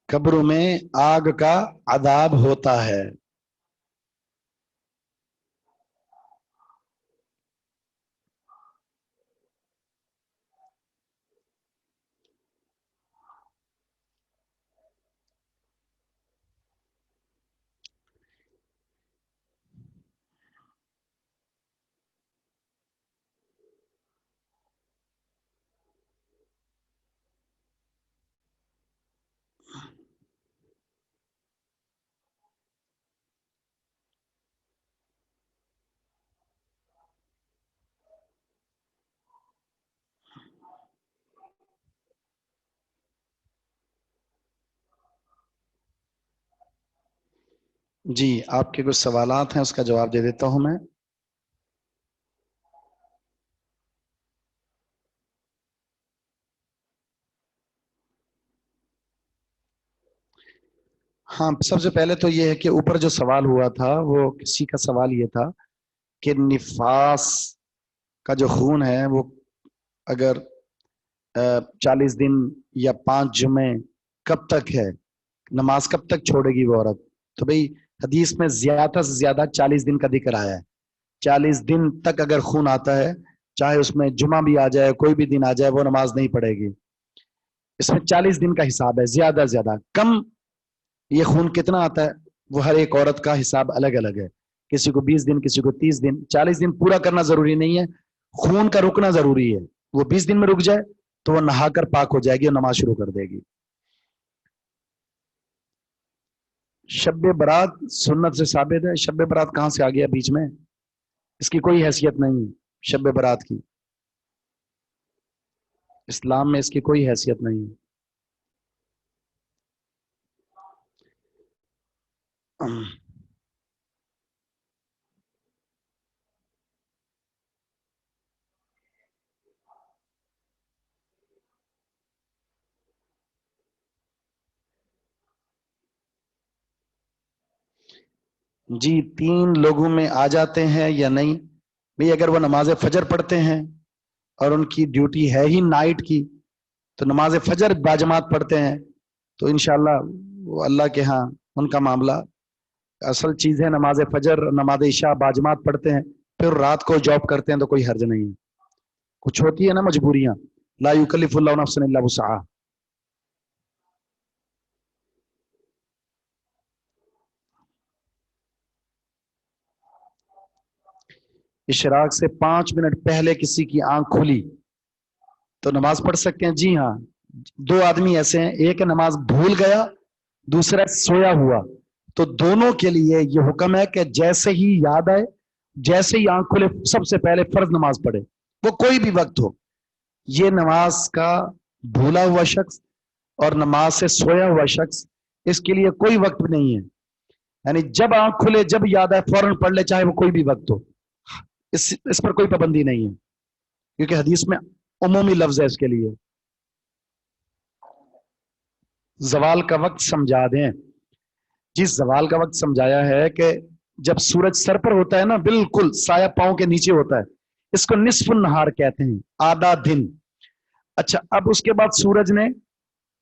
قبروں میں آگ کا عذاب ہوتا ہے. جی، آپ کے کچھ سوالات ہیں، اس کا جواب دے دیتا ہوں میں. ہاں، سب سے پہلے تو یہ ہے کہ اوپر جو سوال ہوا تھا وہ کسی کا سوال یہ تھا کہ نفاس کا جو خون ہے وہ اگر 40 دن یا 5 جمعے کب تک ہے، نماز کب تک چھوڑے گی وہ عورت؟ تو بھئی حدیث میں زیادہ سے زیادہ 40 دن کا ذکر آیا ہے. 40 دن تک اگر خون آتا ہے چاہے اس میں جمعہ بھی آ جائے، کوئی بھی دن آ جائے، وہ نماز نہیں پڑھے گی۔ اس میں 40 دن کا حساب ہے، زیادہ زیادہ کم یہ خون کتنا آتا ہے وہ ہر ایک عورت کا حساب الگ الگ ہے، کسی کو 20 دن، کسی کو 30 دن، 40 دن پورا کرنا ضروری نہیں ہے، خون کا رکنا ضروری ہے۔ وہ 20 دن میں رک جائے تو وہ نہا کر پاک ہو جائے گی اور نماز شروع کر دے گی۔ شب برات سنت سے ثابت ہے، شب برات کہاں سے آ گیا بیچ میں؟ اس کی کوئی حیثیت نہیں ہے شب برات کی، اسلام میں اس کی کوئی حیثیت نہیں ہے۔ جی 3 لوگوں میں آ جاتے ہیں یا نہیں؟ بھئی اگر وہ نماز فجر پڑھتے ہیں اور ان کی ڈیوٹی ہے ہی نائٹ کی تو نماز فجر باجماعت پڑھتے ہیں تو انشاءاللہ وہ اللہ کے ہاں ان کا معاملہ، اصل چیز ہے نماز فجر، نماز عشاء باجماعت پڑھتے ہیں، پھر رات کو جاب کرتے ہیں تو کوئی حرج نہیں ہے۔ کچھ ہوتی ہے نا مجبوریاں، لا یکلف اللہ نفسا الا وسعہا۔ اشراق سے 5 منٹ پہلے کسی کی آنکھ کھلی تو نماز پڑھ سکتے ہیں؟ جی ہاں۔ 2 آدمی ایسے ہیں، ایک نماز بھول گیا، دوسرا سویا ہوا، تو دونوں کے لیے یہ حکم ہے کہ جیسے ہی یاد آئے، جیسے ہی آنکھ کھلے، سب سے پہلے فرض نماز پڑھے، وہ کوئی بھی وقت ہو۔ یہ نماز کا بھولا ہوا شخص اور نماز سے سویا ہوا شخص، اس کے لیے کوئی وقت نہیں ہے، یعنی جب آنکھ کھلے، جب یاد آئے فوراً پڑھ لے، چاہے وہ کوئی بھی وقت ہو، اس پر کوئی پابندی نہیں ہے، کیونکہ حدیث میں عمومی لفظ ہے اس کے لیے۔ زوال کا وقت سمجھا دیں؟ جس زوال کا وقت سمجھایا ہے کہ جب سورج سر پر ہوتا ہے نا، بالکل سایہ پاؤں کے نیچے ہوتا ہے، اس کو نصف النہار کہتے ہیں، آدھا دن۔ اچھا، اب اس کے بعد سورج نے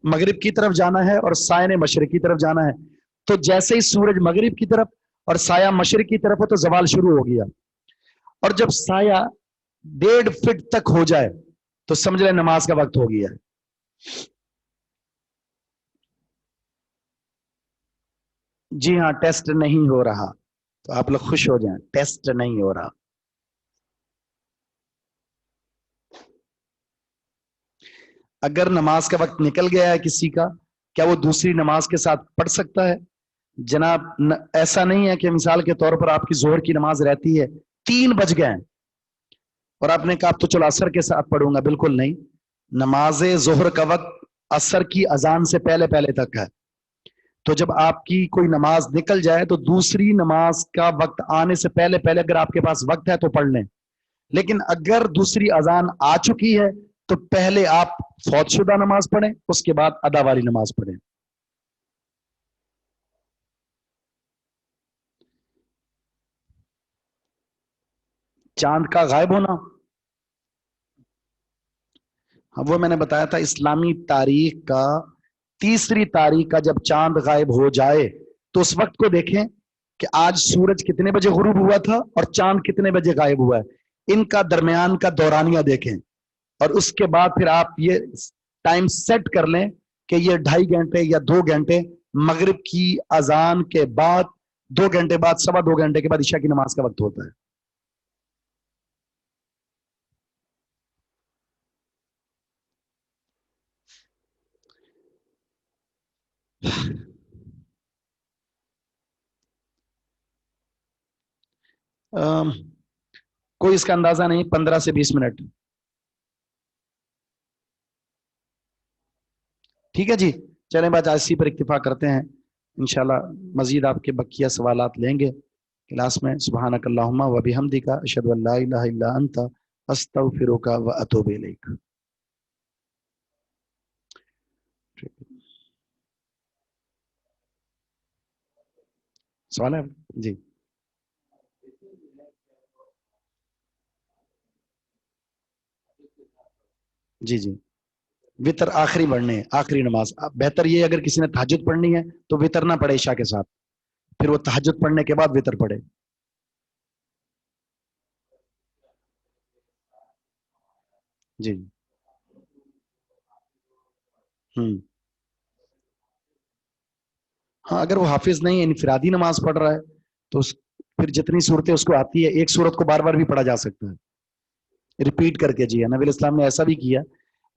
مغرب کی طرف جانا ہے اور سایہ نے مشرق کی طرف جانا ہے، تو جیسے ہی سورج مغرب کی طرف اور سایہ مشرق کی طرف ہو تو زوال شروع ہو گیا، اور جب سایہ 1.5 فٹ تک ہو جائے تو سمجھ لیں نماز کا وقت ہو گیا ہے۔ جی ہاں، ٹیسٹ نہیں ہو رہا، تو آپ لوگ خوش ہو جائیں، ٹیسٹ نہیں ہو رہا۔ اگر نماز کا وقت نکل گیا ہے کسی کا، کیا وہ دوسری نماز کے ساتھ پڑھ سکتا ہے؟ جناب ایسا نہیں ہے کہ مثال کے طور پر آپ کی ظہر کی نماز رہتی ہے، 3 بج گئے ہیں اور آپ نے کہا تو چلو عصر کے ساتھ پڑھوں گا، بالکل نہیں۔ نماز ظہر کا وقت عصر کی اذان سے پہلے پہلے تک ہے، تو جب آپ کی کوئی نماز نکل جائے تو دوسری نماز کا وقت آنے سے پہلے پہلے اگر آپ کے پاس وقت ہے تو پڑھ لیں، لیکن اگر دوسری اذان آ چکی ہے تو پہلے آپ فوت شدہ نماز پڑھیں، اس کے بعد ادا والی نماز پڑھیں۔ چاند کا غائب ہونا، وہ میں نے بتایا تھا اسلامی تاریخ کا 3ری تاریخ کا جب چاند غائب ہو جائے تو اس وقت کو دیکھیں کہ آج سورج کتنے بجے غروب ہوا تھا اور چاند کتنے بجے غائب ہوا ہے، ان کا درمیان کا دورانیہ دیکھیں، اور اس کے بعد پھر آپ یہ ٹائم سیٹ کر لیں کہ یہ 2.5 گھنٹے یا 2 گھنٹے مغرب کی اذان کے بعد، 2 گھنٹے بعد، 2.25 گھنٹے کے بعد عشاء کی نماز کا وقت ہوتا ہے۔ کوئی اس کا اندازہ نہیں، 15 سے 20 منٹ۔ ٹھیک ہے جی، چلیں بات آج اسی پر اکتفا کرتے ہیں، انشاءاللہ مزید آپ کے بقیہ سوالات لیں گے کلاس میں۔ سبحانک اللہم و بحمدک، اشہد ان لا الہ الا انت، استغفرک و اتوب الیک۔ سوال ہے جی؟ جی جی، وطر آخری پڑھنے، آخری نماز بہتر یہ، اگر کسی نے تہجد پڑھنی ہے تو وطر نہ پڑھے عشاء کے ساتھ، پھر وہ تہجد پڑھنے کے بعد وطر پڑھے۔ جی ہوں ہاں، اگر وہ حافظ نہیں انفرادی نماز پڑھ رہا ہے تو پھر جتنی صورتیں اس کو آتی ہے ایک صورت کو بار بار بھی پڑھا جا سکتا ہے ریپیٹ کر کے. جی نبی اسلام نے ایسا بھی کیا.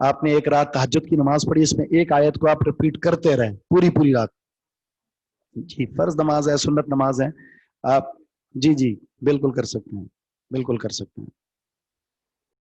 آپ نے ایک رات تہجد کی نماز پڑھی، اس میں ایک آیت کو آپ ریپیٹ کرتے رہے پوری پوری رات. جی فرض نماز ہے، سنت نماز ہے. آپ جی جی بالکل کر سکتے ہیں، بالکل کر سکتے ہیں.